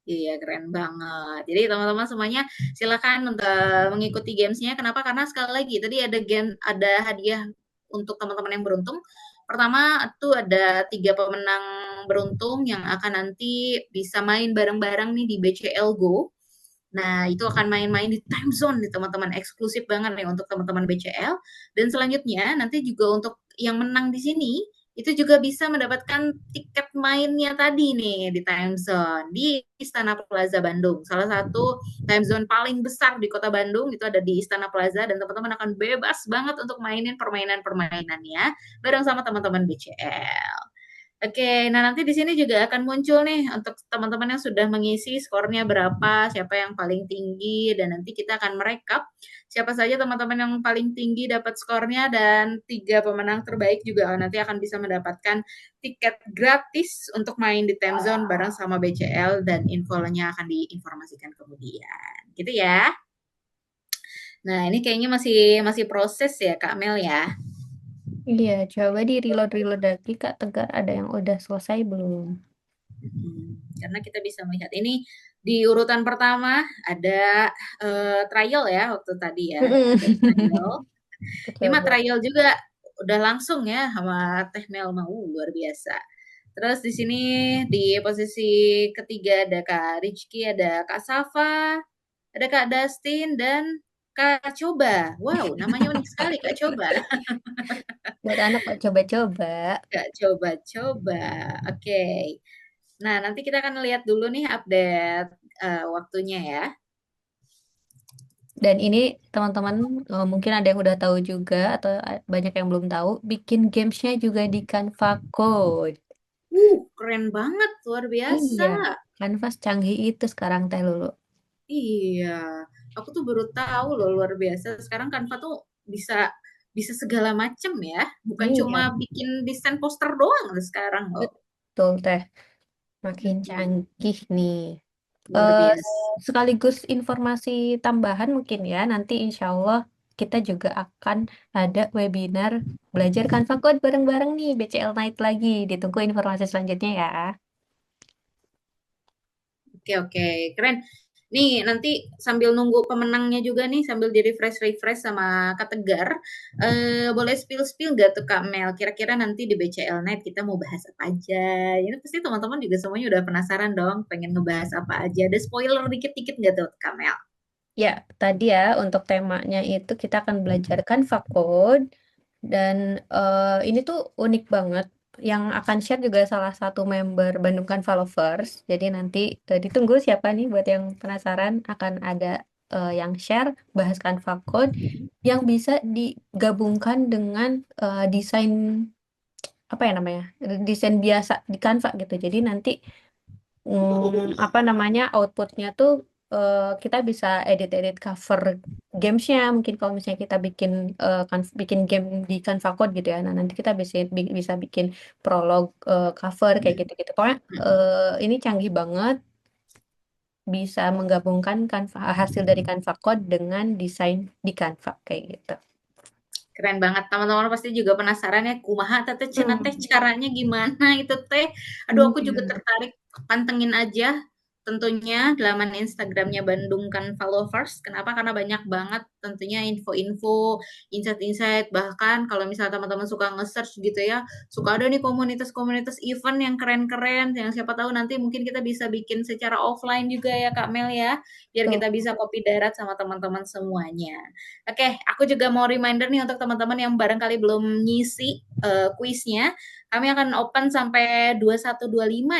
Iya, keren banget. Jadi teman-teman semuanya silakan untuk mengikuti gamesnya. Kenapa? Karena sekali lagi tadi ada hadiah untuk teman-teman yang beruntung. Pertama itu ada 3 pemenang beruntung yang akan nanti bisa main bareng-bareng nih di BCL Go. Nah, itu akan main-main di time zone nih teman-teman, eksklusif banget nih untuk teman-teman BCL. Dan selanjutnya nanti juga untuk yang menang di sini itu juga bisa mendapatkan tiket mainnya tadi nih di time zone di Istana Plaza Bandung. Salah satu time zone paling besar di Kota Bandung itu ada di Istana Plaza dan teman-teman akan bebas banget untuk mainin permainan-permainannya bareng sama teman-teman BCL. Oke, nah nanti di sini juga akan muncul nih untuk teman-teman yang sudah mengisi skornya berapa, siapa yang paling tinggi, dan nanti kita akan merekap siapa saja teman-teman yang paling tinggi dapat skornya, dan 3 pemenang terbaik juga nanti akan bisa mendapatkan tiket gratis untuk main di time zone bareng sama BCL, dan infonya akan diinformasikan kemudian. Gitu ya. Nah, ini kayaknya masih proses ya, Kak Mel ya. Iya, coba di reload lagi Kak Tegar, ada yang udah selesai belum? Karena kita bisa melihat ini di urutan pertama ada trial ya waktu tadi ya. Ada trial. Ini mah trial juga udah langsung ya sama Teh Mel mau luar biasa. Terus di sini di posisi ketiga ada Kak Rizky, ada Kak Safa, ada Kak Dustin dan Kak Coba. Wow, namanya unik sekali Kak Coba. Buat anak kok coba-coba. Kak Coba-coba. Oke. Nah, nanti kita akan lihat dulu nih update waktunya ya. Dan ini teman-teman mungkin ada yang udah tahu juga atau banyak yang belum tahu, bikin gamesnya juga di Canva Code. Keren banget, luar biasa. Iya, Canva canggih itu sekarang Teh Lulu. Iya, aku tuh baru tahu loh, luar biasa. Sekarang Canva tuh bisa segala macam ya, bukan Iya. cuma bikin desain poster doang sekarang loh. Betul Teh, makin canggih nih. Luar biasa. Sekaligus informasi tambahan mungkin ya, nanti insya Allah kita juga akan ada webinar belajar Canva Code bareng-bareng nih, BCL Night lagi. Ditunggu informasi selanjutnya ya. Oke, keren. Nih, nanti sambil nunggu pemenangnya juga nih, sambil di refresh sama Kak Tegar, boleh spill nggak tuh Kak Mel? Kira-kira nanti di BCL Night kita mau bahas apa aja? Ini pasti teman-teman juga semuanya udah penasaran dong, pengen ngebahas apa aja. Ada spoiler dikit-dikit nggak tuh Kak Mel? Ya, tadi ya untuk temanya itu kita akan belajar Canva Code dan ini tuh unik banget. Yang akan share juga salah satu member Bandung Canva Lovers. Jadi nanti ditunggu siapa nih buat yang penasaran akan ada yang share bahas Canva Code yang bisa digabungkan dengan desain apa ya namanya? Desain biasa di Canva gitu. Jadi nanti apa namanya outputnya tuh kita bisa edit cover gamesnya mungkin kalau misalnya kita bikin bikin game di Canva Code gitu ya. Nah nanti kita bisa bikin prolog cover kayak gitu-gitu. Pokoknya ini canggih banget, bisa menggabungkan hasil dari Canva Code dengan desain di Canva kayak gitu. Keren banget, teman-teman pasti juga penasaran ya, kumaha teh cenah teh caranya gimana itu teh. Aduh, aku juga tertarik, pantengin aja tentunya di laman Instagramnya Bandung Canva Lovers. Kenapa? Karena banyak banget tentunya info-info, insight-insight, bahkan kalau misalnya teman-teman suka nge-search gitu ya, suka ada nih komunitas-komunitas event yang keren-keren, yang siapa tahu nanti mungkin kita bisa bikin secara offline juga ya Kak Mel ya, biar kita bisa kopi darat sama teman-teman semuanya. Oke, aku juga mau reminder nih untuk teman-teman yang barangkali belum ngisi kuisnya, kami akan open sampai 21.25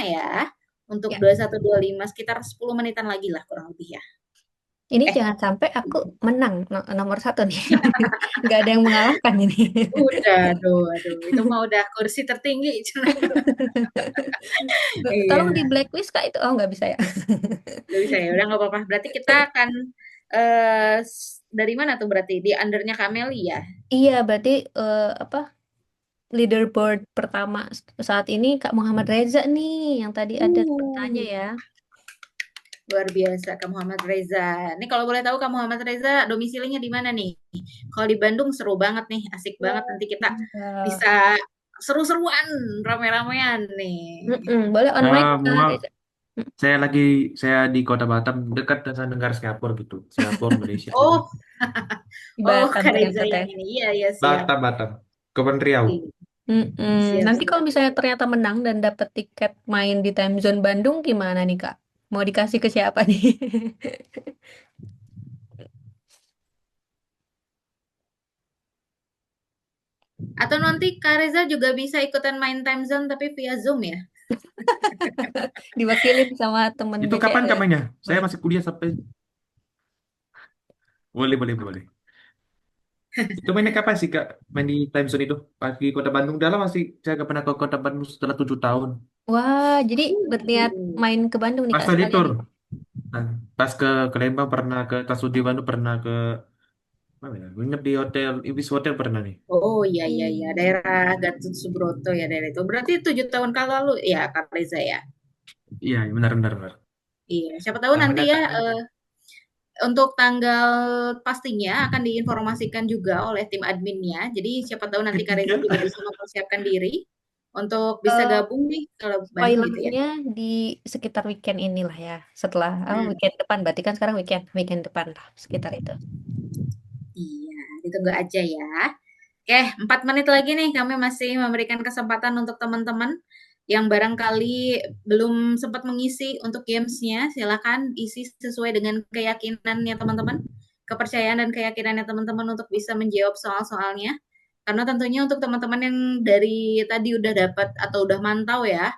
ya. Untuk 21.25 sekitar 10 menitan lagi lah kurang lebih ya. Ini jangan sampai aku menang nomor 1 nih. Nggak ada yang mengalahkan ini. Udah, aduh. Itu mah udah kursi tertinggi. Tolong di blacklist Kak itu. Oh, nggak bisa ya. Nggak bisa ya, udah nggak apa-apa. Berarti kita akan dari mana tuh berarti? Di undernya Kameli ya? Iya, berarti apa? Leaderboard pertama saat ini Kak Muhammad Reza nih yang tadi ada bertanya ya. Luar biasa Kak Muhammad Reza. Nih kalau boleh tahu Kak Muhammad Reza domisilinya di mana nih? Kalau di Bandung seru banget nih, asik banget nanti kita bisa seru-seruan, rame-ramean nih. Boleh on mic Kak Reza. Saya di Kota Batam, dekat dengan negara Singapura gitu. Singapura, Malaysia. Oh, Di oh Batam Kak Reza ternyata yang teh. ini. Iya, iya siap. Batam, Batam. Kepulauan Riau. Mm-mm. Siap, Nanti kalau siap. misalnya ternyata menang dan dapat tiket main di time zone Bandung gimana nih Kak? Mau dikasih ke siapa nih? Atau nanti Kak Reza juga bisa ikutan main time zone tapi via Zoom ya? Diwakilin sama temen Itu kapan BCL ya? kampanye? Saya Boleh. masih kuliah sampai... Boleh, boleh, boleh. Itu mainnya kapan sih, Kak? Main di time zone itu? Pas di Kota Bandung. Udah lama sih. Saya nggak pernah ke Kota Bandung setelah 7 tahun. Wah, jadi berniat Uh, main ke Bandung nih Pas Kak tadi sekalian tur. nih. Nah, pas ke Lembang pernah, ke Trans Bandung pernah, ke mana ya? Nginep di hotel, Ibis Hotel pernah nih. oh iya iya iya Hmm. daerah Gatot Subroto ya daerah itu. Berarti 7 tahun kalau lalu ya Kak Reza ya. Iya, benar, benar, benar. Iya, siapa tahu nanti Namanya ya Kak Anja. untuk tanggal pastinya akan diinformasikan juga oleh tim adminnya. Jadi siapa tahu nanti Kak Reza Ketiga. juga bisa mempersiapkan diri untuk bisa Eh, gabung nih kalau Bandung gitu ya. Spoilernya di sekitar weekend inilah ya. Setelah Hmm. weekend depan, berarti kan sekarang weekend depan lah sekitar itu. Iya, ditunggu aja ya. Oke, 4 menit lagi nih kami masih memberikan kesempatan untuk teman-teman yang barangkali belum sempat mengisi untuk gamesnya, silakan isi sesuai dengan keyakinannya teman-teman, kepercayaan dan keyakinannya teman-teman untuk bisa menjawab soal-soalnya. Karena tentunya untuk teman-teman yang dari tadi udah dapat atau udah mantau ya,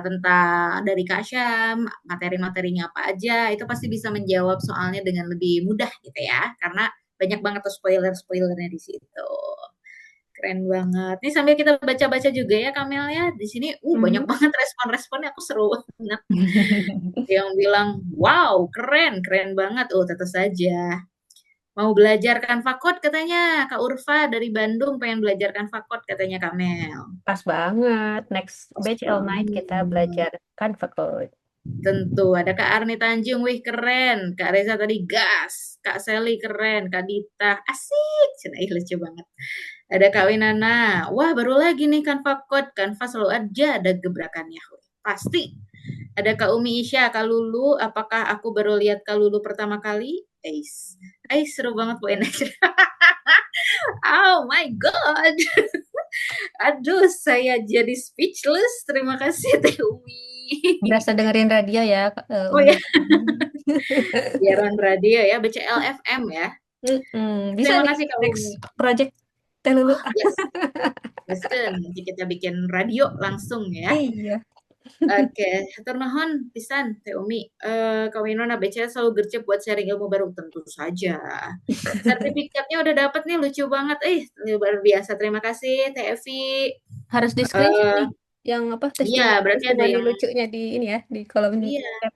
tentang dari Kak Syam, materi-materinya apa aja, itu pasti bisa menjawab soalnya dengan lebih mudah gitu ya, karena banyak banget tuh spoiler-spoilernya di situ. Keren banget. Nih sambil kita baca-baca juga ya Kamel ya. Di sini banyak Mhm. banget respon-responnya aku seru banget. Yang bilang, "Wow, keren, keren banget." Oh, tentu saja. Mau belajar Canva Code katanya Kak Urfa dari Bandung pengen belajar Canva Code katanya Kamel. Pas banget. Next Pas BCL Night kita banget. belajar Canva Code. Tentu ada Kak Arni Tanjung, wih keren. Kak Reza tadi gas. Kak Sally keren. Kak Dita asik. Cina lucu banget. Ada Kak Winana. Wah, baru lagi nih Canva Code. Canva selalu aja ada gebrakannya. Pasti. Ada Kak Umi Isya, Kak Lulu. Apakah aku baru lihat Kak Lulu pertama kali? Seru banget Bu Enak. Oh my God. Aduh, saya jadi speechless. Terima kasih Teh Umi. Berasa dengerin radio ya, Oh Umi. ya, siaran radio ya, BCL FM ya. Bisa Terima nih kasih Kak next Umi. project Teh Lulu. Yes, Western. Nanti kita bikin radio langsung ya. Iya. Oke, hatur nuhun pisan Teh Umi. Kak Winona BCL selalu gercep buat sharing ilmu baru tentu saja. Sertifikatnya udah dapat nih, lucu banget. Luar biasa. Terima kasih Teh Evi. Harus di screenshot nih. Yang apa Iya, berarti ada testimoni yang lucunya di ini ya, di kolom iya. chat.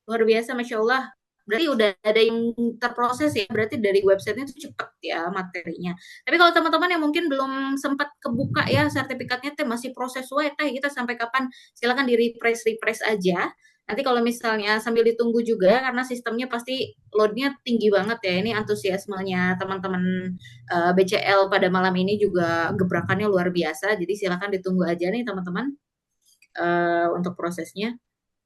Luar biasa, Masya Allah. Berarti udah ada yang terproses ya, berarti dari websitenya itu cepet ya materinya. Tapi kalau teman-teman yang mungkin belum sempat kebuka ya sertifikatnya teh masih proses teh kita sampai kapan silakan di refresh aja. Nanti kalau misalnya sambil ditunggu juga karena sistemnya pasti loadnya tinggi banget ya. Ini antusiasmenya teman-teman BCL pada malam ini juga gebrakannya luar biasa. Jadi silakan ditunggu aja nih teman-teman untuk prosesnya.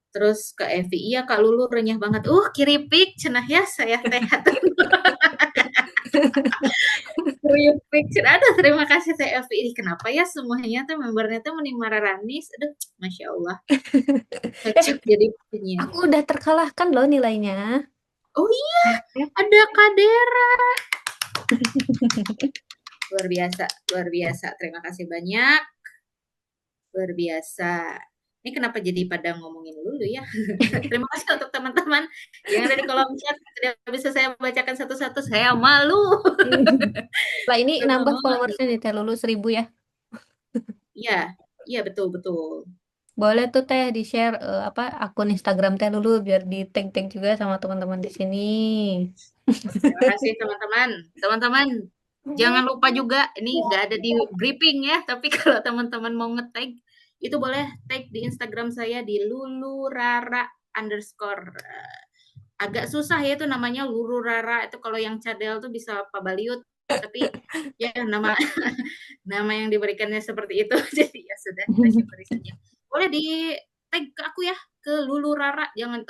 Terus Kak Evi, iya Kak Lulu renyah banget. Kiripik, cenah ya saya teh. Kiripik, cenah. Aduh, terima kasih Teh Evi. Kenapa ya semuanya tuh membernya tuh menimara Ranis. Aduh, Masya Allah. Cocok jadi penyanyi. Aku udah terkalahkan loh nilainya. Oh iya, ada Kak Dera. Luar biasa, luar biasa. Terima kasih banyak. Luar biasa. Ini kenapa jadi pada ngomongin dulu ya? Terima kasih untuk teman-teman yang ada di kolom chat. Tidak bisa saya bacakan satu-satu. Saya malu. Lah ini Betul nambah banget. followersnya nih Teh Lulu 1000 ya. Iya, iya betul. Boleh tuh Teh di-share akun Instagram Teh Lulu biar di tag-tag juga sama teman-teman di sini. Terima kasih teman-teman. Teman-teman, jangan lupa juga, ini nggak ada di briefing ya, tapi kalau teman-teman mau nge-tag, itu boleh tag di Instagram saya di lulurara_. Agak susah ya itu namanya lururara, itu kalau yang cadel tuh bisa pabaliut, tapi ya nama nama yang diberikannya seperti itu, jadi ya sudah kita syukuri saja. Boleh di tag ke aku ya, ke Lulu Rara, jangan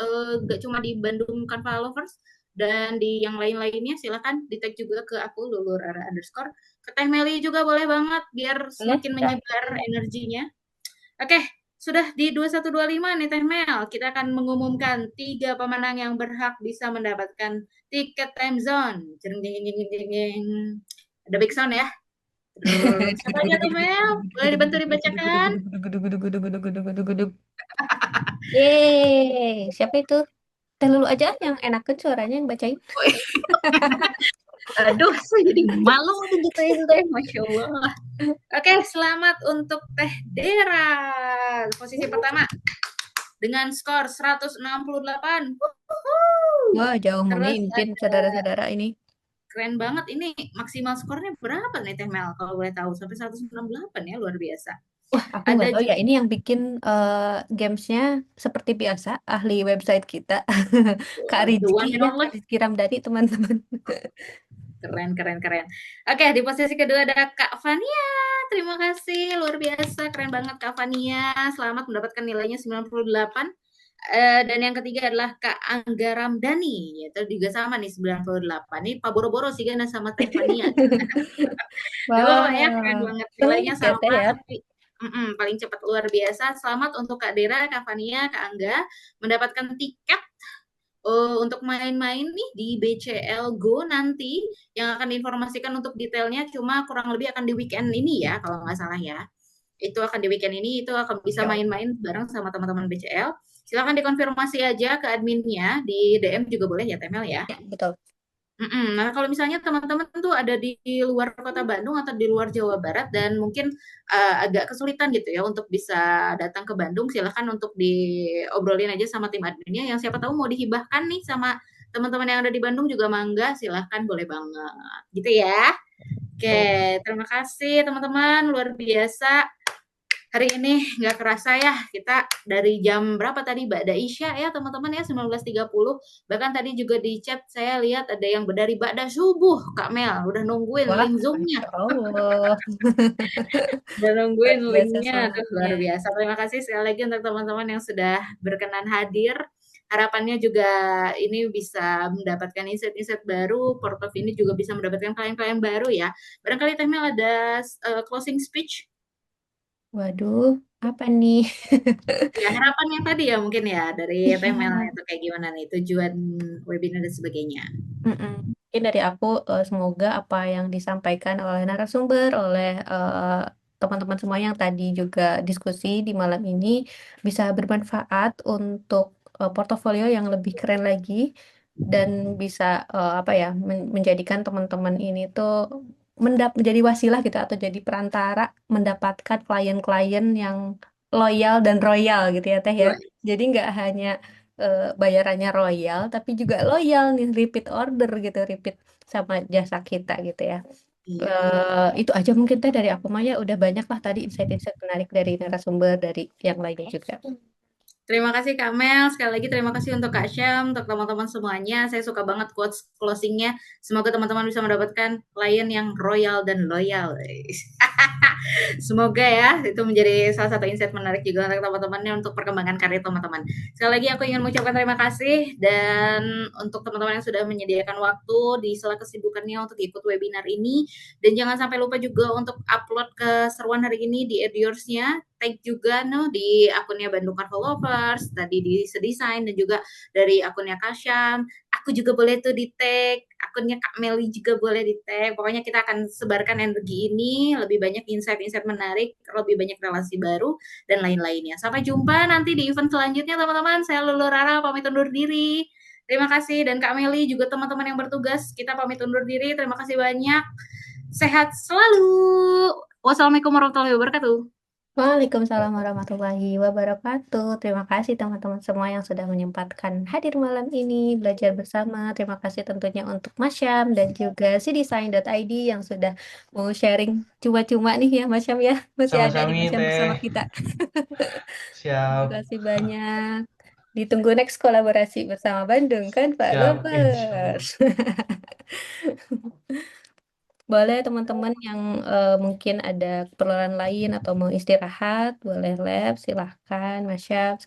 gak cuma di Bandung Carnaval Lovers, dan di yang lain-lainnya silakan di tag juga ke aku Lulu Rara underscore, ke Teh Meli juga boleh banget biar Boleh? semakin menyebar energinya. Oke, sudah di 2125 nih Teh Mel, kita akan mengumumkan 3 pemenang yang berhak bisa mendapatkan tiket time zone. Jeng jeng jeng jeng jeng jeng. Ada back sound ya. Siapa aja Teh Mel? Boleh dibantu dibacakan? Yeay, siapa itu? Teh Lulu aja yang enakan suaranya yang bacain. Aduh, saya jadi malu digituin Teh, Masya Allah. Oke, selamat untuk Teh Dera. Posisi pertama dengan skor 168. Wah, jauh Terus memimpin saudara-saudara ini. keren banget ini. Maksimal skornya berapa nih Teh Mel kalau boleh tahu? Sampai 168 ya, luar biasa. Wah, aku Ada nggak tahu ya. juga Ini yang bikin gamesnya seperti biasa, ahli website kita, Kak the Rizky one and ya, only. Kak Rizky Ramdhani, teman-teman. Keren, keren, keren. Oke, di posisi kedua ada Kak Fania. Terima kasih, luar biasa. Keren banget Kak Fania. Selamat mendapatkan nilainya 98. Dan yang ketiga adalah Kak Angga Ramdhani. Itu juga sama nih 98. Ini Pak Boro-Boro sih kan sama Teh Fania. Dua ya, keren Wah, banget. Nilainya pelik ya sama, Teh ya. tapi paling cepat luar biasa. Selamat untuk Kak Dera, Kak Fania, Kak Angga mendapatkan tiket untuk main-main nih di BCL Go nanti yang akan diinformasikan untuk detailnya cuma kurang lebih akan di weekend ini ya kalau nggak salah ya. Itu akan di weekend ini, itu akan bisa main-main bareng sama teman-teman BCL. Silakan dikonfirmasi aja ke adminnya, di DM juga boleh ya Temel ya. Ya, betul. Nah, kalau misalnya teman-teman tuh ada di luar kota Bandung atau di luar Jawa Barat dan mungkin agak kesulitan gitu ya untuk bisa datang ke Bandung, silahkan untuk diobrolin aja sama tim adminnya yang siapa tahu mau dihibahkan nih sama teman-teman yang ada di Bandung juga mangga, silahkan boleh banget gitu ya. Oke, terima kasih teman-teman, luar biasa. Hari ini nggak kerasa ya, kita dari jam berapa tadi, Ba'da Isya ya teman-teman ya, 19.30. Bahkan tadi juga di chat saya lihat ada yang dari Ba'da Subuh, Kak Mel. Udah nungguin Wah, link Zoom-nya. Masya Allah. Udah nungguin Luar biasa linknya. Aduh, luar semangatnya. biasa. Terima kasih sekali lagi untuk teman-teman yang sudah berkenan hadir. Harapannya juga ini bisa mendapatkan insight-insight baru, Portov ini juga bisa mendapatkan klien-klien baru ya. Barangkali Teh Mel ada closing speech? Waduh, apa nih? Ya, harapannya tadi ya mungkin ya dari Teh Mel Iya. itu kayak gimana nih tujuan webinar dan sebagainya. Mungkin dari aku semoga apa yang disampaikan oleh narasumber, oleh teman-teman semua yang tadi juga diskusi di malam ini bisa bermanfaat untuk portofolio yang lebih keren lagi dan bisa apa ya menjadikan teman-teman ini tuh menjadi wasilah gitu atau jadi perantara mendapatkan klien-klien yang loyal dan royal gitu ya Teh ya. Wah, Jadi nggak hanya bayarannya royal tapi juga loyal nih repeat order gitu repeat sama jasa kita gitu ya. iya. Itu aja mungkin Teh dari aku Maya udah banyak lah tadi insight-insight menarik dari narasumber dari yang lainnya juga. Terima kasih Kak Mel. Sekali lagi terima kasih untuk Kak Syam, untuk teman-teman semuanya. Saya suka banget quotes closingnya. Semoga teman-teman bisa mendapatkan klien yang royal dan loyal. Semoga ya itu menjadi salah satu insight menarik juga untuk teman-temannya untuk perkembangan karir teman-teman. Sekali lagi aku ingin mengucapkan terima kasih dan untuk teman-teman yang sudah menyediakan waktu di sela kesibukannya untuk ikut webinar ini dan jangan sampai lupa juga untuk upload keseruan hari ini di Edyours-nya, tag juga di akunnya Bandung Carnival Lovers, tadi di Sedesign dan juga dari akunnya Kasyam. Aku juga boleh tuh di tag, akunnya Kak Meli juga boleh di tag. Pokoknya kita akan sebarkan energi ini, lebih banyak insight-insight menarik, lebih banyak relasi baru, dan lain-lainnya. Sampai jumpa nanti di event selanjutnya teman-teman. Saya Lulu Rara, pamit undur diri. Terima kasih, dan Kak Meli juga teman-teman yang bertugas, kita pamit undur diri. Terima kasih banyak. Sehat selalu. Wassalamualaikum warahmatullahi wabarakatuh. Waalaikumsalam warahmatullahi wabarakatuh. Terima kasih teman-teman semua yang sudah menyempatkan hadir malam ini belajar bersama. Terima kasih tentunya untuk Mas Syam dan juga cdesign.id yang sudah mau sharing cuma-cuma nih ya Mas Syam ya. Masih ada nih Sama-sama Mas Syam bersama Teh. kita. Terima Siap. kasih banyak. Ditunggu next kolaborasi bersama Bandung kan Pak Siap, insya Allah. Lovers. Boleh teman-teman yang mungkin ada keperluan lain atau mau istirahat, boleh lab, silahkan Mas Syam.